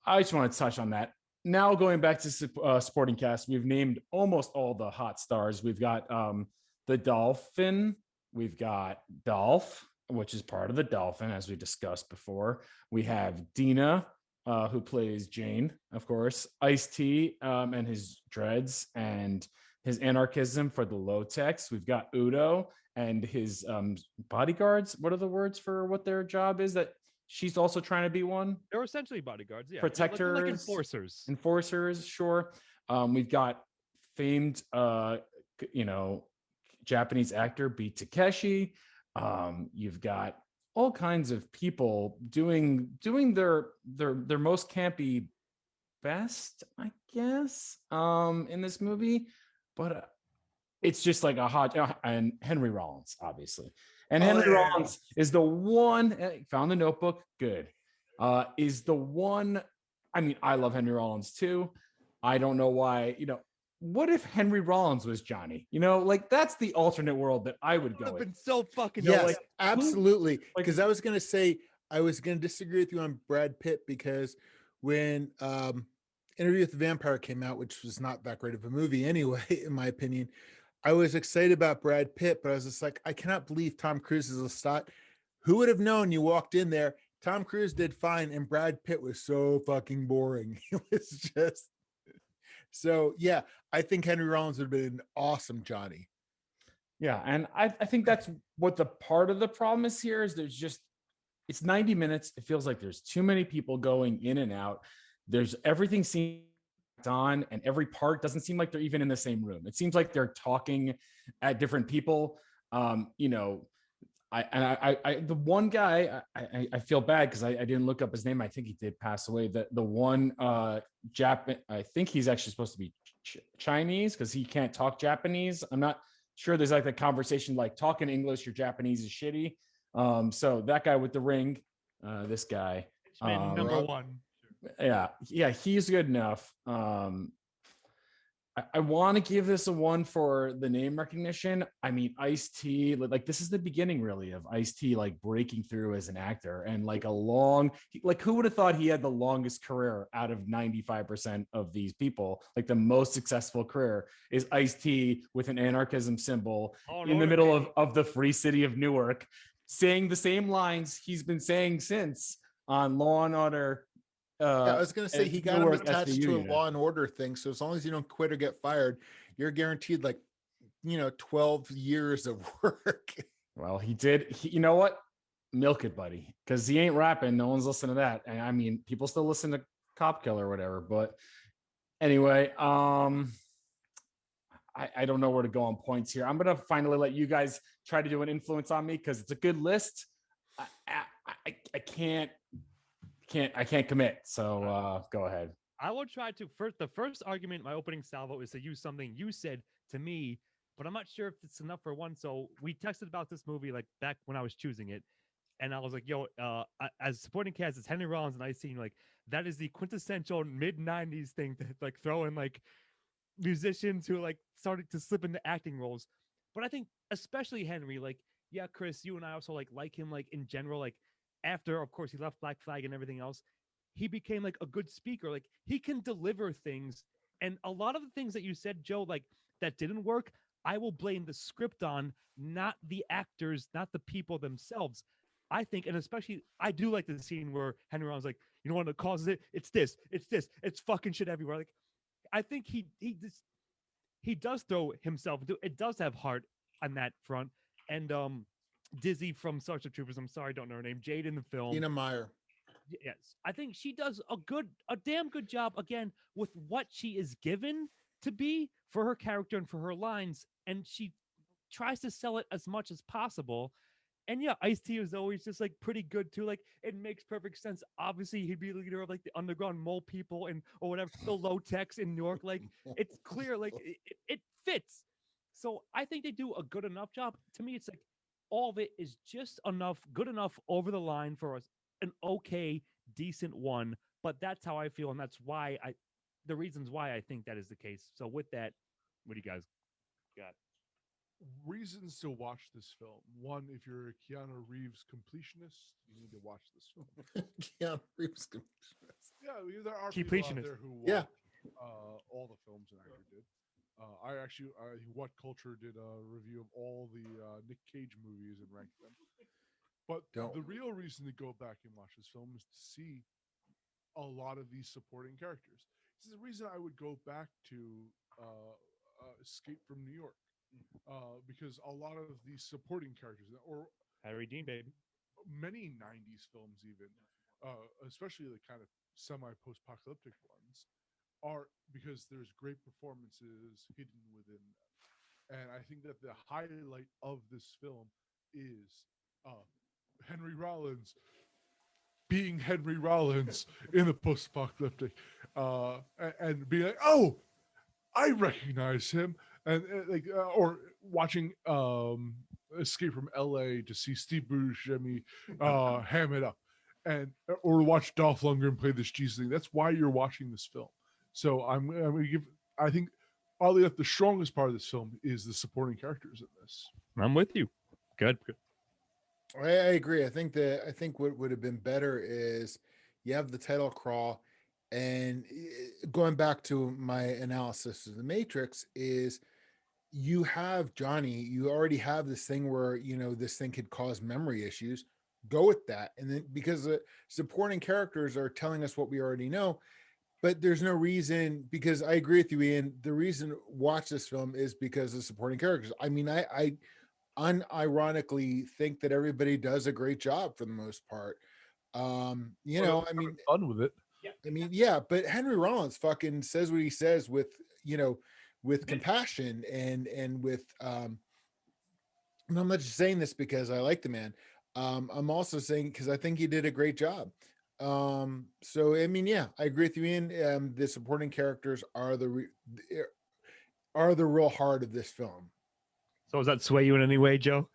I just want to touch on that. Now going back to supporting cast, we've named almost all the hot stars. We've got the Dolphin. We've got Dolph, which is part of the Dolphin, as we discussed before. We have Dina, who plays Jane, of course. Ice-T and his dreads and his anarchism for the low-techs. We've got Udo and his bodyguards. What are the words for what their job is? That she's also trying to be one. They're essentially bodyguards, yeah. Protectors, like enforcers. Enforcers, sure. We've got famed, Japanese actor Beat Takeshi. You've got all kinds of people doing their most campy best, I guess, in this movie. But it's just like a hot, and Henry Rollins, obviously. And Henry Rollins is the one, found the Notebook, good. Is the one, I mean, I love Henry Rollins too. I don't know why, what if Henry Rollins was Johnny? Like that's the alternate world that I would Would go have with. been so fucking Yes, like, absolutely. like- Because I was going to say, I was going to disagree with you on Brad Pitt, because when Interview with the Vampire came out, which was not that great of a movie anyway, in my opinion, I was excited about Brad Pitt, but I was just like, I cannot believe Tom Cruise is a star. Who would have known? You walked in there, Tom Cruise did fine, and Brad Pitt was so fucking boring. It was just so. Yeah, I think Henry Rollins would have been an awesome Johnny. Yeah, and I think that's what the part of the problem is here is it's 90 minutes. It feels like there's too many people going in and out. Everything seems on, and every part doesn't seem like they're even in the same room. It seems like they're talking at different people. The one guy, I feel bad because I didn't look up his name. I think he did pass away. The one Japan, I think he's actually supposed to be Chinese because he can't talk Japanese. I'm not sure. There's like the conversation like talking English, your Japanese is shitty. So that guy with the ring, this guy, number one. yeah, he's good enough. I want to give this a 1 for the name recognition. I mean, Ice-T, like this is the beginning really of Ice-T like breaking through as an actor, and like who would have thought he had the longest career out of 95% of these people? Like the most successful career is Ice-T with an anarchism symbol in the middle of the free city of Newark, saying the same lines he's been saying since on Law and Order. I was going to say he got him attached to a Law and Order thing. So as long as you don't quit or get fired, you're guaranteed 12 years of work. Well, he did. You know what? Milk it, buddy. Because he ain't rapping. No one's listening to that. And I mean, people still listen to Cop Killer or whatever. But anyway, I don't know where to go on points here. I'm going to finally let you guys try to do an influence on me because it's a good list. I can't commit. So go ahead. I will try to the first argument, my opening salvo is to use something you said to me, but I'm not sure if it's enough for one. So we texted about this movie like back when I was choosing it. And I was like, yo, as supporting cast, it's Henry Rollins and Ice-T. Like that is the quintessential mid-90s thing to like throw in like musicians who like started to slip into acting roles. But I think especially Henry, like, yeah, Chris, you and I also like him like in general, like after, of course, he left Black Flag and everything else, he became like a good speaker. Like he can deliver things. And a lot of the things that you said, Joe, like that didn't work, I will blame the script on, not the actors, not the people themselves. I think, and especially, I do like the scene where Henry Rollins like, you know what causes it? It's this, it's fucking shit everywhere. Like, I think he does throw himself into it. Does have heart on that front. And Dizzy from Starship Troopers, I'm sorry, I don't know her name, Jade in the film. Tina Meyer. Yes, I think she does a damn good job again with what she is given to be for her character and for her lines, and she tries to sell it as much as possible. And yeah, Ice-T is always just like pretty good too. Like it makes perfect sense. Obviously, he'd be the leader of like the underground mole people and or whatever, the low techs in New York. Like it's clear, like it fits. So I think they do a good enough job. To me, it's like all of it is just enough, good enough over the line for us, an okay, decent one. But that's how I feel, and that's why the reasons why I think that is the case. So with that, what do you guys got? Reasons to watch this film. One, if you're a Keanu Reeves completionist, you need to watch this film. Keanu Reeves completionist. Yeah, there are people out there who watch all the films an actor did. What Culture did a review of all the Nick Cage movies and ranked them. But the real reason to go back and watch this film is to see a lot of these supporting characters. This is the reason I would go back to Escape from New York. Because a lot of these supporting characters, or Harry Dean, baby, many 90s films even, especially the kind of semi-post-apocalyptic ones, are because there's great performances hidden within them. And I think that the highlight of this film is Henry Rollins being Henry Rollins in the post-apocalyptic, and be like, oh, I recognize him. And or watching Escape from LA to see Steve Buscemi ham it up, or watch Dolph Lundgren play this Jesus thing. That's why you're watching this film. So I'm going to give. I think, oddly enough, the strongest part of this film is the supporting characters in this. I'm with you. Good. I agree. I think what would have been better is you have the title crawl, and going back to my analysis of the Matrix is you have Johnny. You already have this thing where this thing could cause memory issues. Go with that, and then because the supporting characters are telling us what we already know, but there's no reason. Because I agree with you, Ian. The reason watch this film is because of supporting characters. I mean, I unironically think that everybody does a great job for the most part. I mean, Fun with it. yeah, but Henry Rollins fucking says what he says with, with compassion and with and I'm not just saying this because I like the man. I'm also saying because I think he did a great job. So I mean, yeah, I agree with you, Ian. The supporting characters are the real heart of this film. So does that sway you in any way, Joe?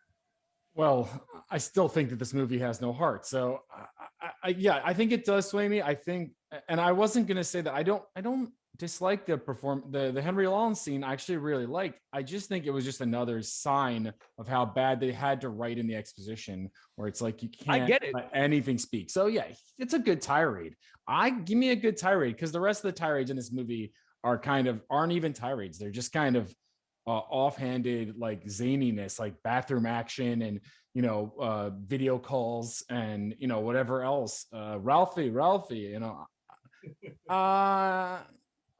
Well, I still think that this movie has no heart. So, yeah, I think it does sway me. I think, and I wasn't going to say that I don't dislike the Henry Rollins scene. I actually really liked. I just think it was just another sign of how bad they had to write in the exposition, where it's like you can't let anything speak. So yeah, it's a good tirade. Give me a good tirade, because the rest of the tirades in this movie aren't even tirades. They're just kind of offhanded, like zaniness, like bathroom action and video calls and whatever else. Ralphie,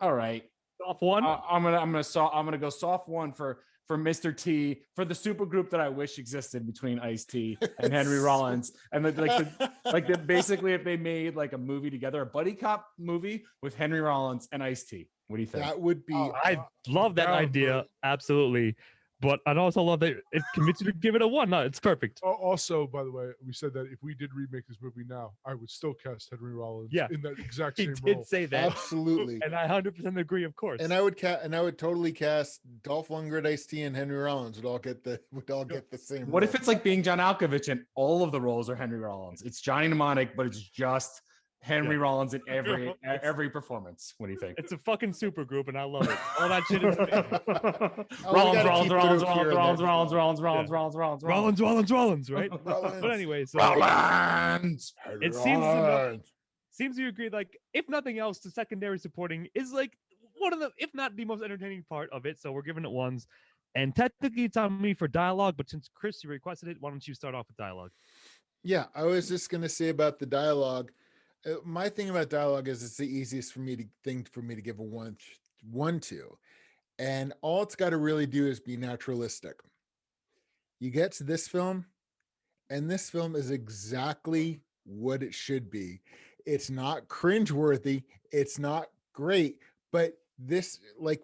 all right. Soft one. I'm gonna go soft one for Mr. T, for the super group that I wish existed between Ice-T and Henry Rollins, and basically if they made like a movie together, a buddy cop movie with Henry Rollins and Ice-T. What do you think? That would be. I love that idea. Absolutely. But I'd also love that it commits you to give it a 1. No, it's perfect. Also, by the way, we said that if we did remake this movie now, I would still cast Henry Rollins in that exact same He role. did say that. Absolutely. And I 100% agree, of course. And I would totally cast Dolph Lundgren, Ice-T, and Henry Rollins would all get the same. What role. if it's like being John Malkovich and all of the roles are Henry Rollins? It's Johnny Mnemonic, but it's just Henry Rollins in every performance. What do you think? It's a fucking super group, and I love it. All that shit is Rollins, right? But anyway, so Rollins. It seems you agree. Like, if nothing else, the secondary supporting is like one of the, if not the most entertaining part of it. So we're giving it 1s. And technically, it's on me for dialogue. But since Chris, you requested it, why don't you start off with dialogue? Yeah, I was just gonna say about the dialogue. My thing about dialogue is it's the easiest for me to give a 1 to, and all it's got to really do is be naturalistic. You get to this film, and this film is exactly what it should be. It's not cringeworthy. It's not great, but this, like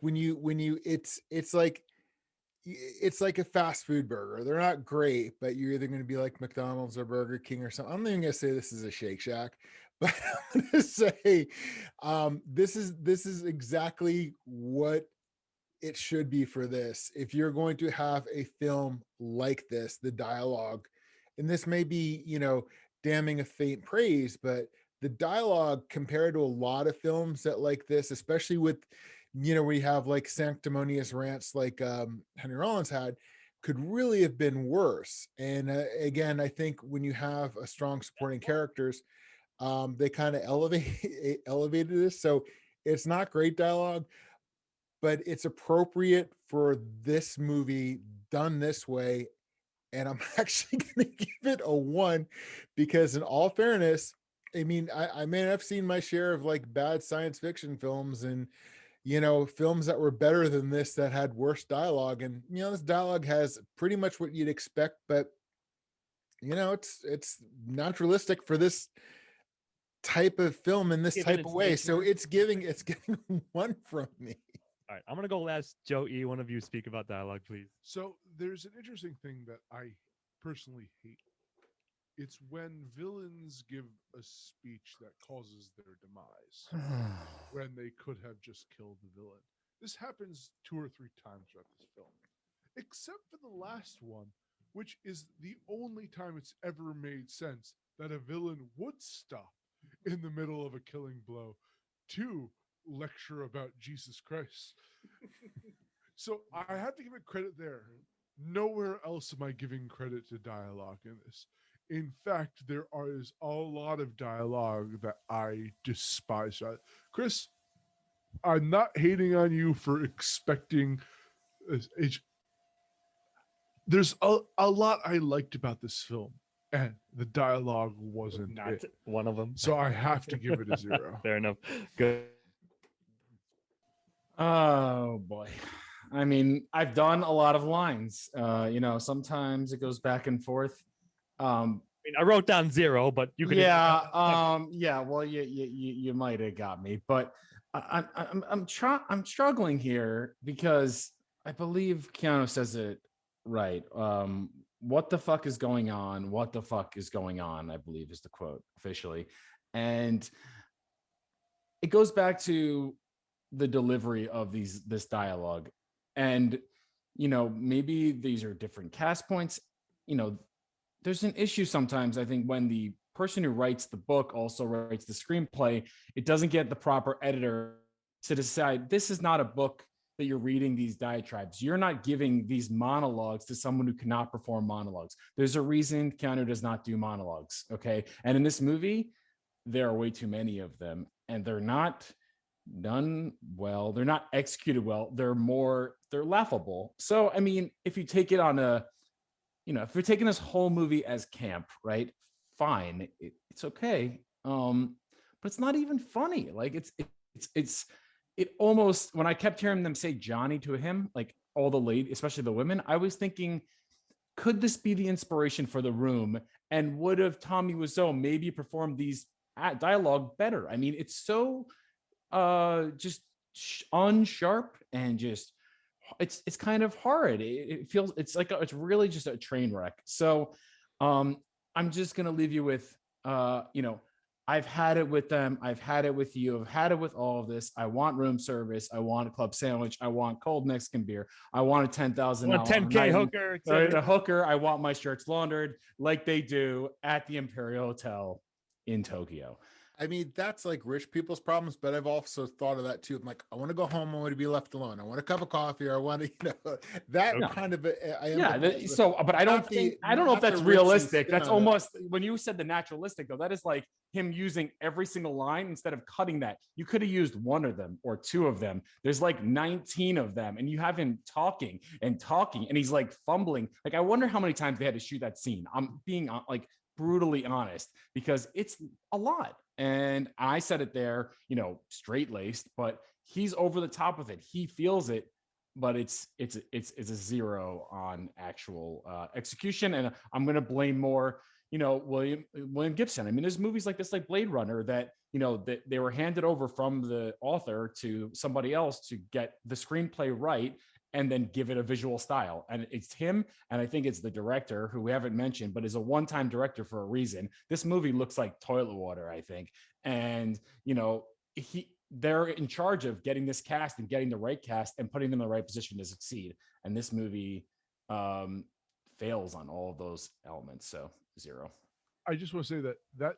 it's like a fast food burger. They're not great, but you're either going to be like McDonald's or Burger King or something. I'm not even going to say this is a Shake Shack, but I'm going to say this is exactly what it should be for this. If you're going to have a film like this, the dialogue, and this may be, damning a faint praise, but the dialogue compared to a lot of films that like this, especially with, we have like sanctimonious rants like Henry Rollins had, could really have been worse. And again, I think when you have a strong supporting characters, they kind of elevated this. So it's not great dialogue, but it's appropriate for this movie done this way. And I'm actually going to give it a 1 because, in all fairness, I mean, I may have seen my share of like bad science fiction films and, films that were better than this that had worse dialogue. And, this dialogue has pretty much what you'd expect, but, it's naturalistic for this type of film in this type of way. So it's getting 1 from me. All right, I'm going to go last. Joe E., one of you speak about dialogue, please. So there's an interesting thing that I personally hate. It's when villains give a speech that causes their demise when they could have just killed the villain. This happens 2 or 3 times throughout this film, except for the last one, which is the only time it's ever made sense that a villain would stop in the middle of a killing blow to lecture about Jesus Christ. So I have to give it credit there. Nowhere else am I giving credit to dialogue in this. In fact, there is a lot of dialogue that I despise. Chris, I'm not hating on you for expecting. There's a lot I liked about this film, and the dialogue wasn't Not it. one of them. So I have to give it a 0. Fair enough. Good. Oh boy. I mean, I've done a lot of lines. Sometimes it goes back and forth. I mean, I wrote down 0, but you could. Yeah. Well, you might have got me, but I'm struggling here because I believe Keanu says it right. What the fuck is going on? What the fuck is going on? I believe is the quote officially, and it goes back to the delivery of this dialogue, and maybe these are different cast points. There's an issue sometimes, I think, when the person who writes the book also writes the screenplay, it doesn't get the proper editor to decide this is not a book that you're reading these diatribes. You're not giving these monologues to someone who cannot perform monologues. There's a reason Keanu does not do monologues, okay? And in this movie, there are way too many of them, and they're not done well. They're not executed well. They're laughable. So, I mean, if you take it on if you're taking this whole movie as camp, right? Fine, it's okay. But it's not even funny. Like it almost, when I kept hearing them say Johnny to him, like all the ladies, especially the women, I was thinking, could this be the inspiration for The Room? And would have Tommy Wiseau maybe performed these dialogue better? I mean, it's so just unsharp and just it's kind of horrid. It feels it's it's really just a train wreck. So I'm just gonna leave you with I've had it with them, I've had it with you, I've had it with all of this. I want room service, I want a club sandwich, I want cold Mexican beer, I want a $10,000 10K hooker, a hooker. I want my shirts laundered like they do at the Imperial Hotel in Tokyo. I mean, that's like rich people's problems, but I've also thought of that too. I'm like, I want to go home. I want to be left alone. I want a cup of coffee, or I want to, that kind of. But I don't know if that's realistic. That's almost, when you said the naturalistic though, that is like him using every single line instead of cutting that. You could have used one of them or two of them. There's like 19 of them, and you have him talking, and he's like fumbling. Like, I wonder how many times they had to shoot that scene. I'm being like brutally honest, because it's a lot. And I said it there, straight-laced, but he's over the top with it. He feels it, but it's a 0 on actual execution. And I'm going to blame more, William Gibson. I mean, there's movies like this, like Blade Runner, that that they were handed over from the author to somebody else to get the screenplay right, and then give it a visual style. And it's him, and I think it's the director, who we haven't mentioned, but is a one-time director for a reason. This movie looks like toilet water, I think. And, they're in charge of getting this cast and getting the right cast and putting them in the right position to succeed. And this movie fails on all of those elements. So 0. I just want to say that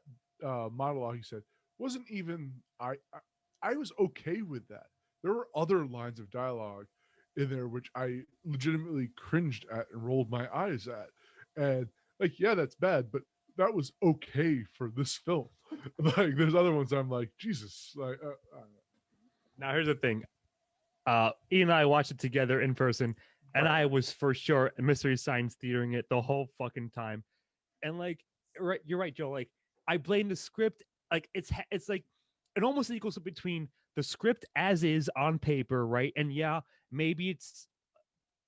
monologue he said wasn't even, I was okay with that. There were other lines of dialogue in there which I legitimately cringed at and rolled my eyes at, and like, yeah, that's bad, but that was okay for this film. Like, there's other ones I'm like, Jesus. Like, I don't know. Now here's the thing. Ian and I watched it together in person, and I was for sure Mystery Science theatering it the whole fucking time. And like, you're right, Joe. Like, I blame the script. Like, it's like it almost equals between the script as is on paper, right? And yeah, maybe it's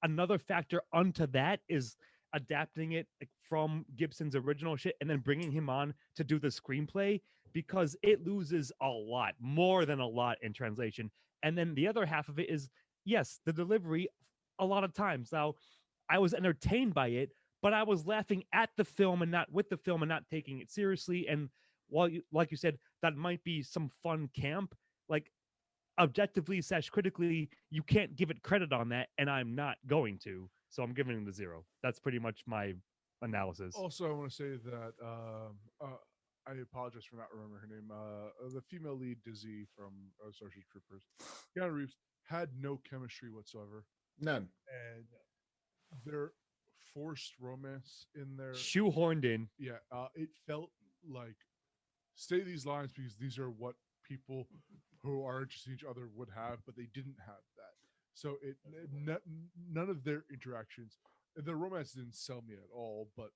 another factor unto that is adapting it from Gibson's original shit and then bringing him on to do the screenplay, because it loses a lot, more than a lot, in translation. And then the other half of it is, yes, the delivery a lot of times. Now, I was entertained by it, but I was laughing at the film and not with the film and not taking it seriously. And while like you said, that might be some fun camp, like, objectively / critically, you can't give it credit on that, and I'm not going to. So I'm giving it the 0. That's pretty much my analysis. Also, I want to say that I apologize for not remembering her name. The female lead, Dizzy from Starship Troopers, Keanu Reeves, had no chemistry whatsoever, None. and their forced romance in there, Shoehorned in. yeah, it felt like say these lines because these are what people who are interested in each other would have, but they didn't have that. So none of their interactions, the romance didn't sell me at all, but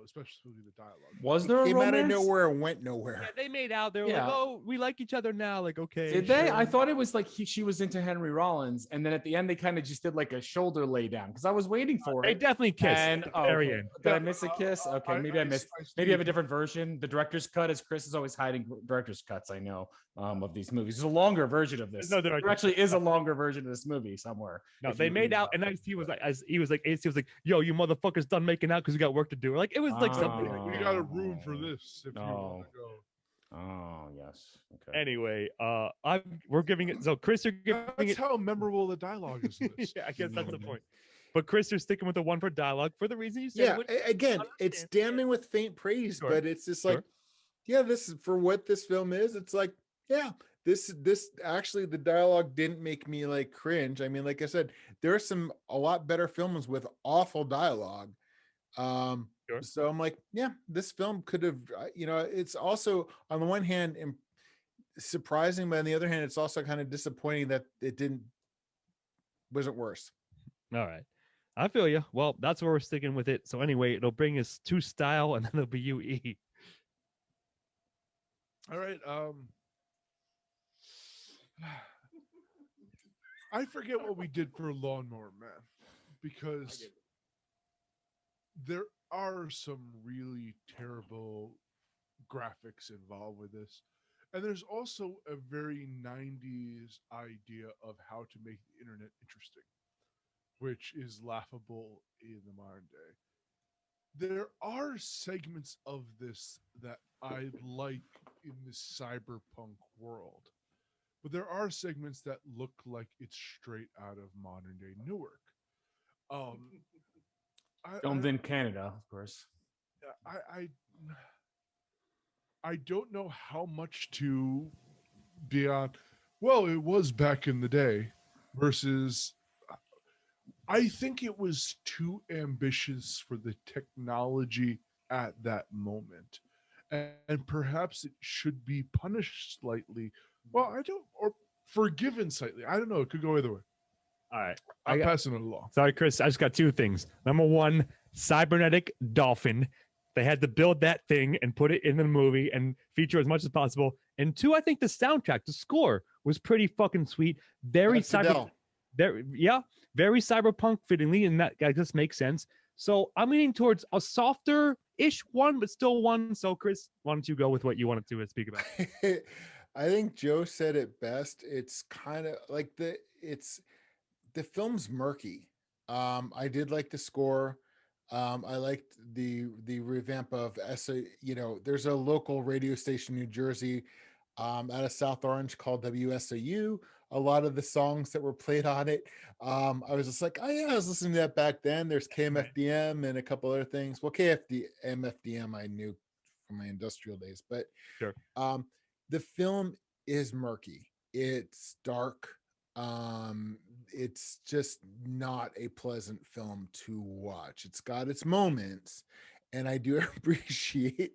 especially the dialogue. Was It there a came out of romance? nowhere and went nowhere. Yeah, they made out. They were Yeah. like, "Oh, we like each other now." Like, okay. Did they? sure. I thought it was like she was into Henry Rollins, and then at the end they kind of just did like a shoulder lay down because I was waiting for They it. definitely kissed And at the very okay. end. Did I miss a kiss? Okay, maybe I missed. Maybe you have a Steve, different version. The director's cut, as Chris is always hiding director's cuts. I know of these movies. There's a longer version of this. No There director's actually is a longer version of this movie somewhere. No, if they you made read out, about and it. he was like, AC was like, "Yo, you motherfuckers done making out because you got work to do." Like, it was like something. Oh. we got a room for this if you No. want to go. Oh yes. Okay. Anyway, we're giving it. So, Chris, you're giving That's it. how memorable the dialogue is in this. Yeah, I guess that's the point. But Chris, you're sticking with the one for dialogue for the reason you said. Yeah, which- again, it's damning with faint praise, Sure. but it's just like, Sure. yeah, this is for what this film is. It's like, yeah, this actually the dialogue didn't make me like cringe. I mean, like I said, there are a lot better films with awful dialogue. Sure. So I'm like, yeah, this film could have, it's also on the one hand surprising, but on the other hand, it's also kind of disappointing that it wasn't worse. All right. I feel you. Well, that's where we're sticking with it. So anyway, it'll bring us to style, and then it'll be you, E. All right. I forget what we did for Lawnmower Man because there are some really terrible graphics involved with this. And there's also a very 90s idea of how to make the internet interesting, which is laughable in the modern day. There are segments of this that I like in the cyberpunk world, but there are segments that look like it's straight out of modern day Newark. Filmed in Canada, of course. I don't know how much to be on. Well, it was back in the day versus I think it was too ambitious for the technology at that moment. And perhaps it should be punished slightly. Well, or forgiven slightly. I don't know. It could go either way. All right. I'm passing it along. Sorry, Chris. I just got two things. Number one, cybernetic dolphin. They had to build that thing and put it in the movie and feature as much as possible. And two, I think the soundtrack, the score was pretty fucking sweet. Very cyber. Very cyberpunk fittingly, and that just makes sense. So I'm leaning towards a softer-ish one, but still one. So Chris, why don't you go with what you wanted to speak about? I think Joe said it best. It's kind of like the film's murky. I did like the score. I liked the revamp of there's a local radio station in New Jersey out of South Orange called WSOU. A lot of the songs that were played on it, I was just like, oh yeah, I was listening to that back then. There's KMFDM and a couple other things. Well, MFDM I knew from my industrial days, but sure. The film is murky. It's dark. It's just not a pleasant film to watch. It's got its moments, and I do appreciate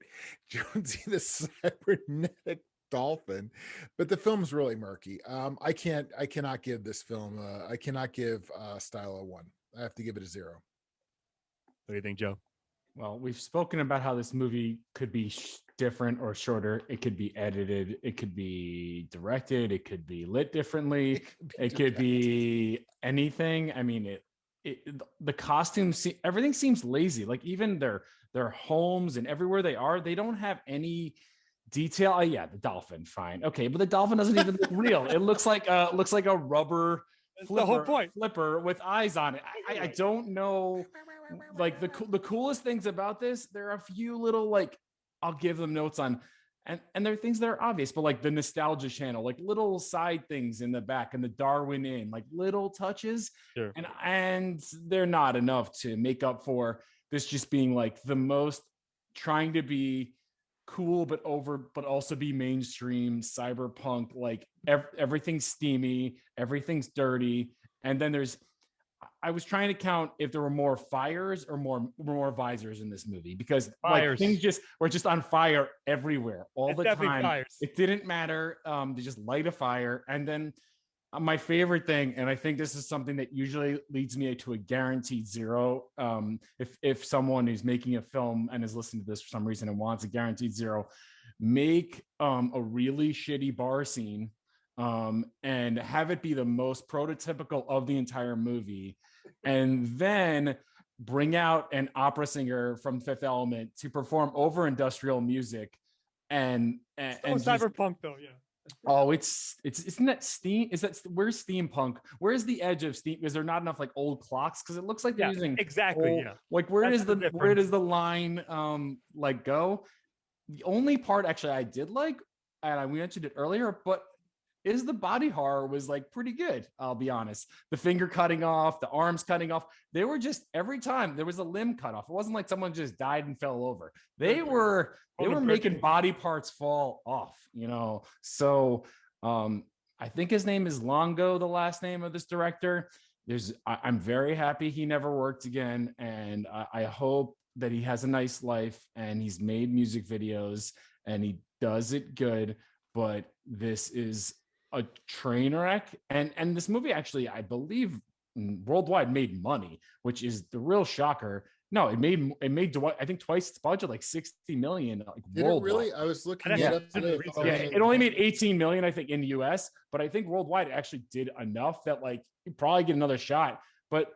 Jonesy the cybernetic dolphin, but the film's really murky. I cannot give this film I cannot give style a 1. I have to give it a 0. What do you think, Joe? Well, we've spoken about how this movie could be different or shorter. It could be edited. It could be directed. It could be lit differently. It could be anything. I mean, the costumes, everything seems lazy. Like even their homes and everywhere they are, they don't have any detail. Oh, yeah, the dolphin, fine, okay, but the dolphin doesn't even look real. It looks like a rubber flipper with eyes on it. I don't know. Like the coolest things about this, there are a few little I'll give them notes on, and there are things that are obvious, but like the nostalgia channel, like little side things in the back and the Darwin Inn, like little touches, sure. and they're not enough to make up for this just being like the most trying to be cool but also be mainstream cyberpunk. Like everything's steamy, everything's dirty, and then I was trying to count if there were more fires or more visors in this movie, because like Fires. things were just on fire everywhere all It's the definitely time. fires. It didn't matter. They just light a fire. And then my favorite thing, and I think this is something that usually leads me to a guaranteed zero. If someone is making a film and is listening to this for some reason and wants a guaranteed zero, make a really shitty bar scene, and have it be the most prototypical of the entire movie, and then bring out an opera singer from Fifth Element to perform over industrial music, and Still cyberpunk though, yeah. oh, isn't that steam? Where's steampunk? Where's the edge of steam? Is there not enough like old clocks? Because it looks like they're Yeah, using exactly, old, yeah. like where That's does the where difference. does the line like go? The only part actually I did like, and we mentioned it earlier, but is the body horror was like pretty good. I'll be honest. The finger cutting off, the arms cutting off. They were just every time there was a limb cut off. It wasn't like someone just died and fell over. They were making body parts fall off, you know. So I think his name is Longo, the last name of this director. I'm very happy he never worked again, and I hope that he has a nice life and he's made music videos and he does it good. But this is a train wreck, and this movie actually, I believe, worldwide made money, which is the real shocker. No, it made I think twice its budget, like 60 million. Like Did worldwide. it really? I was looking Yeah. it up today. Yeah, it only made 18 million, I think, in the US, but I think worldwide it actually did enough that like he'd probably get another shot. But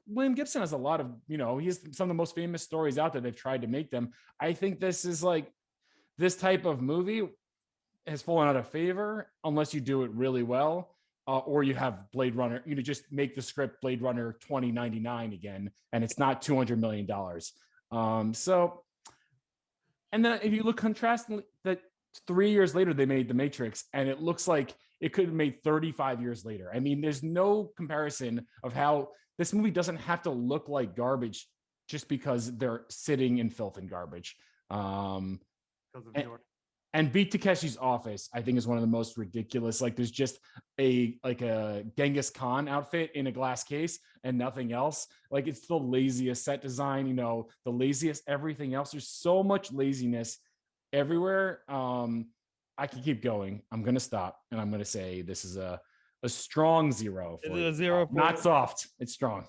William Gibson has a lot of, he has some of the most famous stories out there. They've tried to make them. I think this is like this type of movie has fallen out of favor unless you do it really well. Or you have Blade Runner, just make the script Blade Runner 2099 again, and it's not $200 million. So, and then if you look contrastingly, that 3 years later they made The Matrix, and it looks like it could have made 35 years later. I mean, there's no comparison of how this movie doesn't have to look like garbage just because they're sitting in filth and garbage. And Beat Takeshi's Office, I think, is one of the most ridiculous. Like, there's just a Genghis Khan outfit in a glass case and nothing else. Like, it's the laziest set design, the laziest everything else. There's so much laziness everywhere. I can keep going. I'm gonna stop, and I'm gonna say this is a strong zero. Is it a zero? Not soft. It's strong.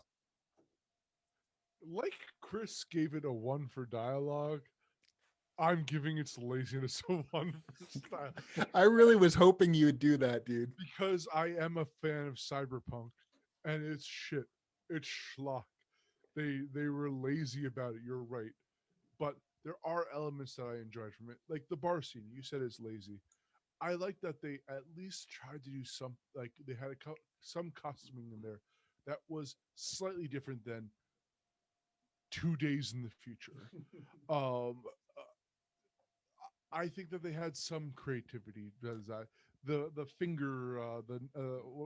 Like Chris gave it a 1 for dialogue, I'm giving its laziness a 1 for style. I really was hoping you would do that, dude. Because I am a fan of cyberpunk, and it's shit. It's schlock. They were lazy about it. You're right, but there are elements that I enjoyed from it, like the bar scene. You said it's lazy. I like that they at least tried to do some, like they had some costuming in there that was slightly different than 2 days in the future. I think that they had some creativity. Because the finger,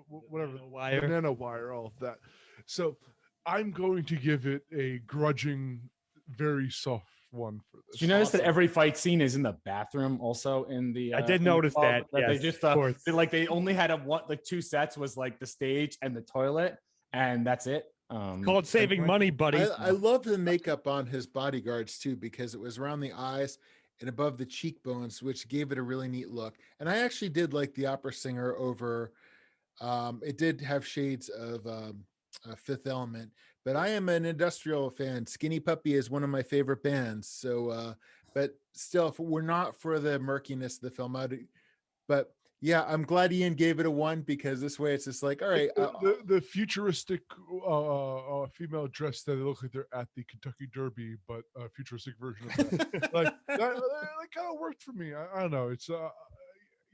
whatever, Wire. the nanowire, all of that. So I'm going to give it a grudging, very soft 1 for this. Do you notice that every fight scene is in the bathroom? Also in the I did notice that. they Yes, just of course. they only had like 2 sets, was like the stage and the toilet, and that's it. Called saving money, buddy. I love the makeup on his bodyguards too, because it was around the eyes and above the cheekbones, which gave it a really neat look. And I actually did like the opera singer over. It did have shades of Fifth Element, but I am an industrial fan. Skinny Puppy is one of my favorite bands. So, but still, if we're not for the murkiness of the film, but yeah, I'm glad Ian gave it a 1, because this way it's just like, all right. The futuristic female dress that they look like they're at the Kentucky Derby, but a futuristic version of that. Like that kind of worked for me. I don't know. It's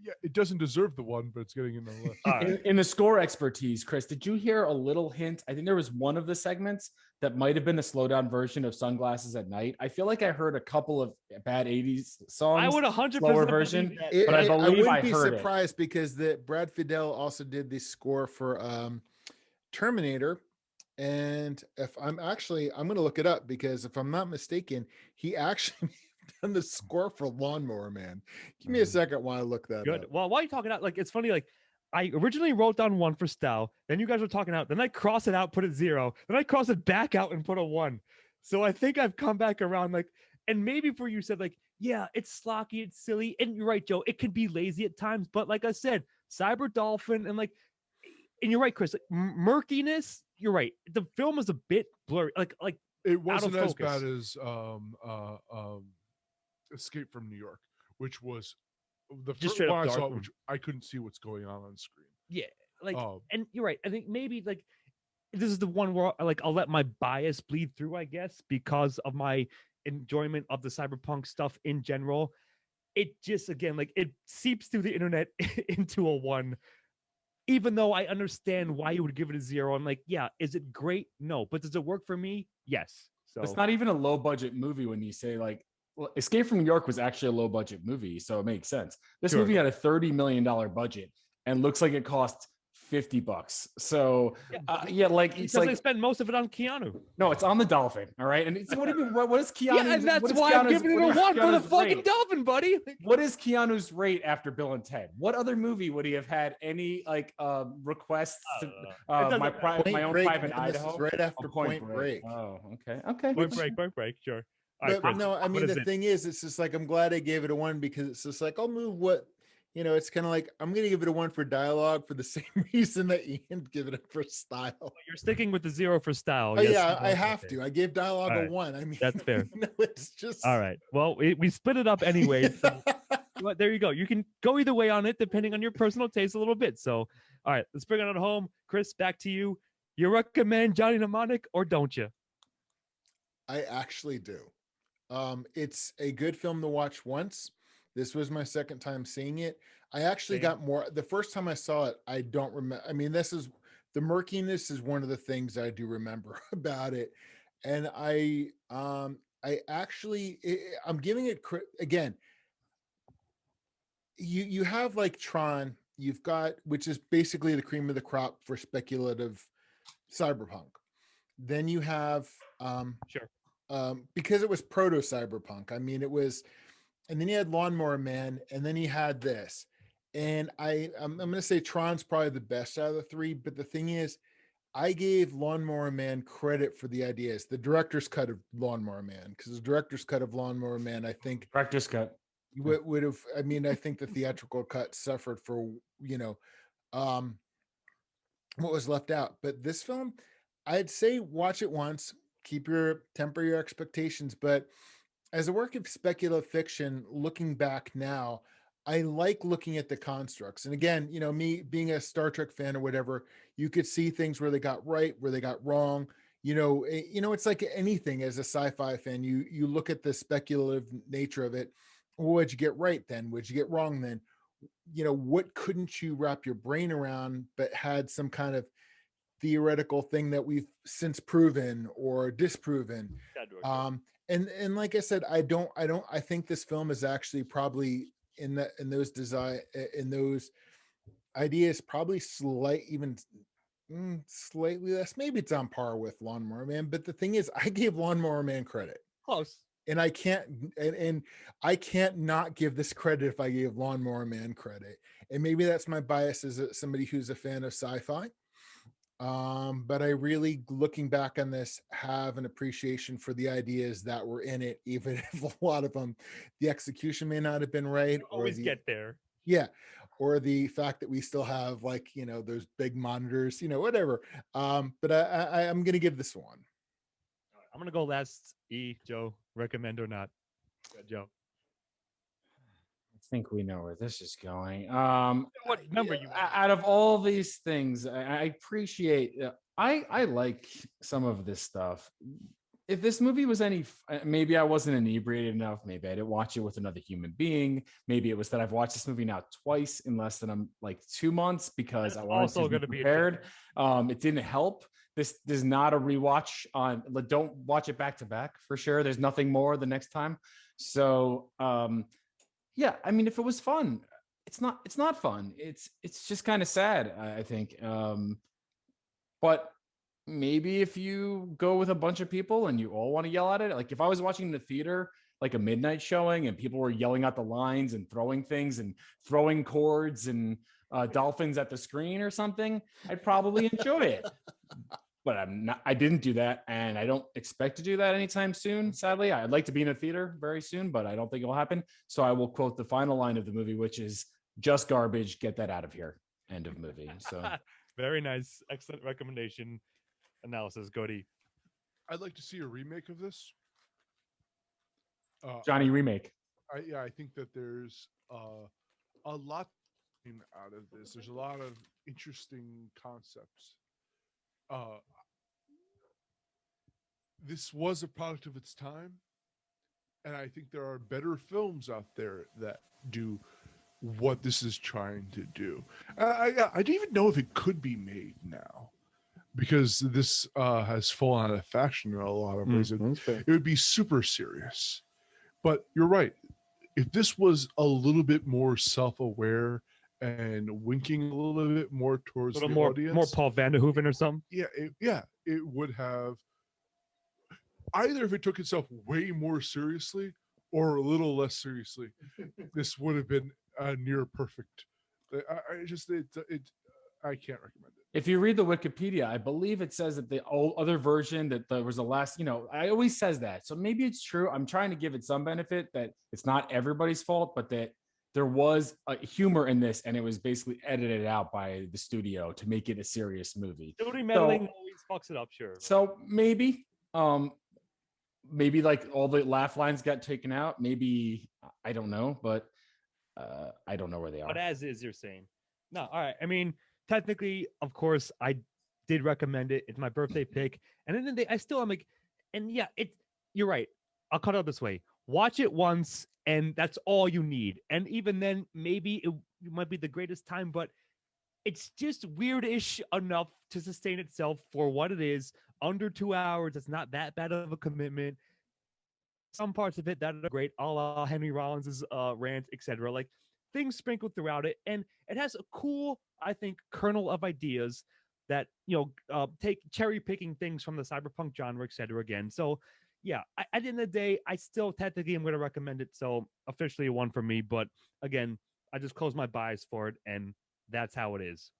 yeah, it doesn't deserve the 1, but it's getting in the list. In the score expertise, Chris, did you hear a little hint? I think there was one of the segments that might have been the slowdown version of Sunglasses at Night. I feel like I heard a couple of bad 80s songs. I would 100% slower version. believe that. But I believe wouldn't I be heard it. surprised because Brad Fidel also did the score for Terminator. And if I'm going to look it up, because if I'm not mistaken, he actually done the score for Lawnmower Man. Give me a second while I look that Good. up. Well, while you're talking out, like it's funny, like I originally wrote down 1 for style, then you guys were talking out, then I cross it out, put it 0, then I cross it back out and put a 1. So I think I've come back around, like, and maybe for you said, like, yeah, it's slocky, it's silly, and you're right, Joe, it can be lazy at times, but like I said, Cyber Dolphin and like, and you're right, Chris, like, murkiness, you're right. The film is a bit blurry, like It wasn't as focus. bad as Escape from New York, which was the Just first straight up one I saw, dark. which I couldn't see what's going on screen. Yeah, like, Um, and you're right. I think maybe like this is the one where like I'll let my bias bleed through, I guess, because of my enjoyment of the cyberpunk stuff in general. It just again like it seeps through the internet into a 1, even though I understand why you would give it a 0. I'm like, yeah, is it great? No, but does it work for me? Yes. So It's not even a low budget movie when you say like, well, Escape from New York was actually a low budget movie, so it makes sense. This Sure. movie had a $30 million budget and looks like it cost $50. So yeah, like it's because like they spend most of it on Keanu. no, it's on the Dolphin. All right, and it's, what do you mean? What is Keanu? Yeah, and that's why I'm giving it a 1 for the fucking Dolphin, buddy. What is Keanu's rate after Bill and Ted? What other movie would he have had any like requests? To, my own Break, private man, this is Idaho. right after Oh, Point Break. Oh, okay. Point break, sure. All right, But Chris, no, I what mean is the it? thing is, it's just like I'm glad I gave it a 1 because it's just like I'll move what it's kind of like I'm gonna give it a 1 for dialogue for the same reason that Ian give it a for style. You're sticking with the 0 for style. Oh Yes, yeah, you I are. have Okay. to. I gave dialogue All a right. 1. I mean, That's fair. It's just All right. Well, we split it up anyway. So well, there you go. You can go either way on it, depending on your personal taste a little bit. So, all right, let's bring it on home. Chris, back to you. You recommend Johnny Mnemonic or don't you? I actually do. It's a good film to watch once. This was my second time seeing it. I actually Same. got more. The first time I saw it, I don't remember. I mean, this is the murkiness is one of the things I do remember about it, and I actually, I'm giving it again. You have like Tron. You've got, which is basically the cream of the crop for speculative cyberpunk. Then you have Sure. because it was proto cyberpunk. I mean, it was, and then you had Lawnmower Man, and then you had this. And I'm going to say Tron's probably the best out of the 3. But the thing is, I gave Lawnmower Man credit for the ideas, the director's cut of Lawnmower Man, because the director's cut of Lawnmower Man, I think Director's cut. would have. I mean, I think the theatrical cut suffered for what was left out. But this film, I'd say watch it once, temper your expectations. But as a work of speculative fiction, looking back now, I like looking at the constructs. And again, me being a Star Trek fan or whatever, you could see things where they got right, where they got wrong. It's like anything as a sci-fi fan, you look at the speculative nature of it. Well, what'd you get right then? What'd you get wrong then? What couldn't you wrap your brain around, but had some kind of theoretical thing that we've since proven or disproven. And like I said, I think this film is actually probably in those ideas, probably slightly less. Maybe it's on par with Lawnmower Man. But the thing is, I gave Lawnmower Man credit. Close. And I can't, and I can't not give this credit if I gave Lawnmower Man credit. And maybe that's my bias as somebody who's a fan of sci-fi. But I really, looking back on this, have an appreciation for the ideas that were in it, even if a lot of them, the execution may not have been right. Always get there. Yeah. Or the fact that we still have those big monitors, whatever. But I'm going to give this one. I'm going to go last. Joe, recommend or not? Joe. I think we know where this is going. What number you? Out of all these things, I appreciate. I like some of this stuff. If this movie was maybe I wasn't inebriated enough. Maybe I didn't watch it with another human being. Maybe it was that I've watched this movie now twice in less than 2 months because I wanted to be prepared. It didn't help. This is not a rewatch on. Don't watch it back to back for sure. There's nothing more the next time. So yeah, I mean, if it was fun, it's not fun. It's just kind of sad, I think. But maybe if you go with a bunch of people and you all want to yell at it, like if I was watching in the theater like a midnight showing and people were yelling out the lines and throwing things and throwing cords and dolphins at the screen or something, I'd probably enjoy it. But I didn't do that, and I don't expect to do that anytime soon. Sadly, I'd like to be in a theater very soon, but I don't think it will happen. So I will quote the final line of the movie, which is just garbage. Get that out of here. End of movie. So Very nice, excellent recommendation analysis, Cody. I'd like to see a remake of this. Johnny remake. I think that there's a lot out of this. There's a lot of interesting concepts. This was a product of its time, and I think there are better films out there that do what this is trying to do. I don't even know if it could be made now, because this has fallen out of fashion in a lot of ways. It would be super serious. But you're right. If this was a little bit more self-aware and winking a little bit more towards the audience, more Paul Vanderhooven or something. It would have, either if it took itself way more seriously or a little less seriously, this would have been a near perfect. I can't recommend it. If you read the Wikipedia, I believe it says that the other version that there was the last, I always says that. So maybe it's true. I'm trying to give it some benefit that it's not everybody's fault, but that there was a humor in this, and it was basically edited out by the studio to make it a serious movie. Studio meddling always fucks it up, sure. So maybe like all the laugh lines got taken out. Maybe, I don't know, but I don't know where they are. But as is, you're saying. No, all right. I mean, technically, of course, I did recommend it. It's my birthday pick. And then I still am like, and yeah, you're right. I'll cut it up this way. Watch it once, and that's all you need. And even then, maybe it might be the greatest time, but it's just weird-ish enough to sustain itself for what it is. Under 2 hours, it's not that bad of a commitment. Some parts of it that are great, a la Henry Rollins' rant, etc. Like, things sprinkled throughout it, and it has a cool, I think, kernel of ideas that take cherry picking things from the cyberpunk genre, etc. Again, so yeah, at the end of the day, I still technically am going to recommend it. So officially a one for me, but again, I just close my bias for it, and that's how it is.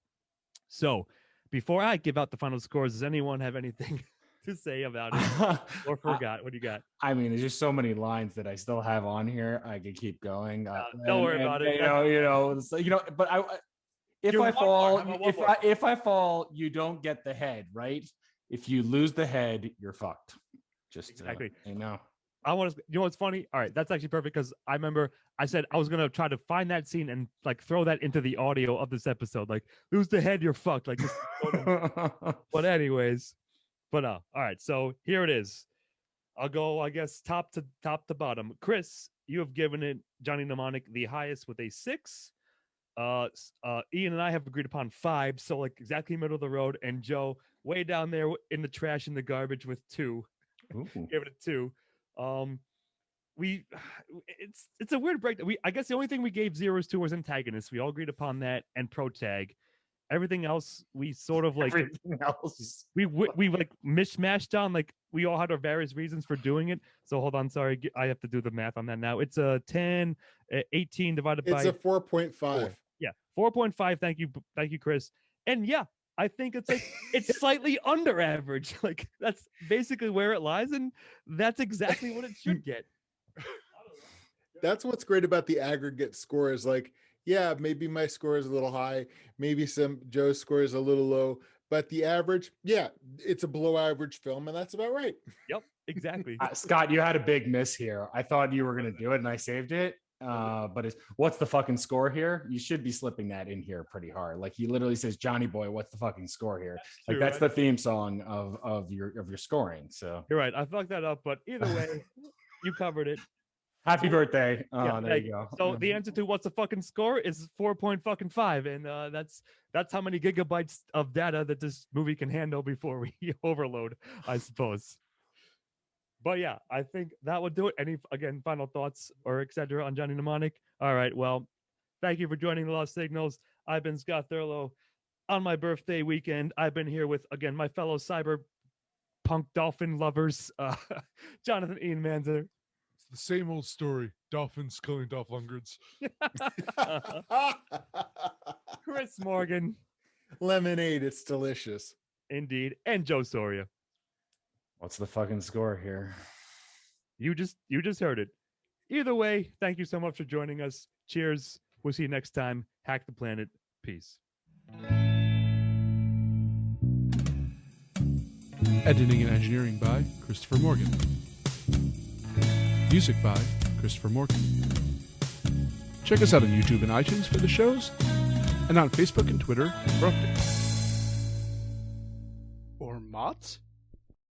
So before I give out the final scores, does anyone have anything to say about it or forgot? What do you got? I mean, there's just so many lines that I still have on here. I could keep going. Don't worry about it. But if I fall, you don't get the head, right? If you lose the head, you're fucked. Just exactly. I want to. You know what's funny? All right, that's actually perfect, because I remember I said I was gonna try to find that scene and like throw that into the audio of this episode. Like, lose the head, you're fucked. Like, but anyways, all right. So here it is. I'll go, I guess, top to bottom. Chris, you have given it, Johnny Mnemonic, the highest with a 6. Ian and I have agreed upon 5, so like exactly middle of the road. And Joe, way down there in the trash and the garbage with 2. Give it a 2. It's a weird break. I guess the only thing we gave zeros to was antagonists. We all agreed upon that, and pro tag. Everything else we sort of like. Everything else we like mishmashed on. Like, we all had our various reasons for doing it. So hold on, sorry, I have to do the math on that now. It's a 10, 18 divided by. It's a 4.5. Yeah, 4.5. Thank you, Chris. And yeah, I think it's like it's slightly under average. Like, that's basically where it lies, and that's exactly what it should get. That's what's great about the aggregate score is like, yeah, maybe my score is a little high, maybe some Joe's score is a little low, but the average, yeah, it's a below average film, and that's about right. Yep, exactly. Scott, you had a big miss here. I thought you were going to do it, and I saved it. But what's the fucking score here? You should be slipping that in here pretty hard. Like, he literally says, "Johnny boy, what's the fucking score here?" Like, that's the theme song of your scoring. So you're right. I fucked that up, but either way, you covered it. Happy birthday. Yeah, there you go. So the answer to what's the fucking score is 4.5, and that's how many gigabytes of data that this movie can handle before we overload, I suppose. But yeah, I think that would do it. Any, again, final thoughts or etc. on Johnny Mnemonic? All right, well, thank you for joining the Lost Signals. I've been Scott Thurlow. On my birthday weekend, I've been here with, again, my fellow cyberpunk dolphin lovers, Jonathan Ian Manzer. the same old story. Dolphins killing Dolphungers. Chris Morgan, Lemonade, it's delicious. indeed, and Joe Soria. What's the fucking score here? You just heard it. Either way, thank you so much for joining us. Cheers. We'll see you next time. Hack the planet. Peace. Editing and engineering by Christopher Morgan. Music by Christopher Morgan. Check us out on YouTube and iTunes for the shows, and on Facebook and Twitter for updates. Or mods?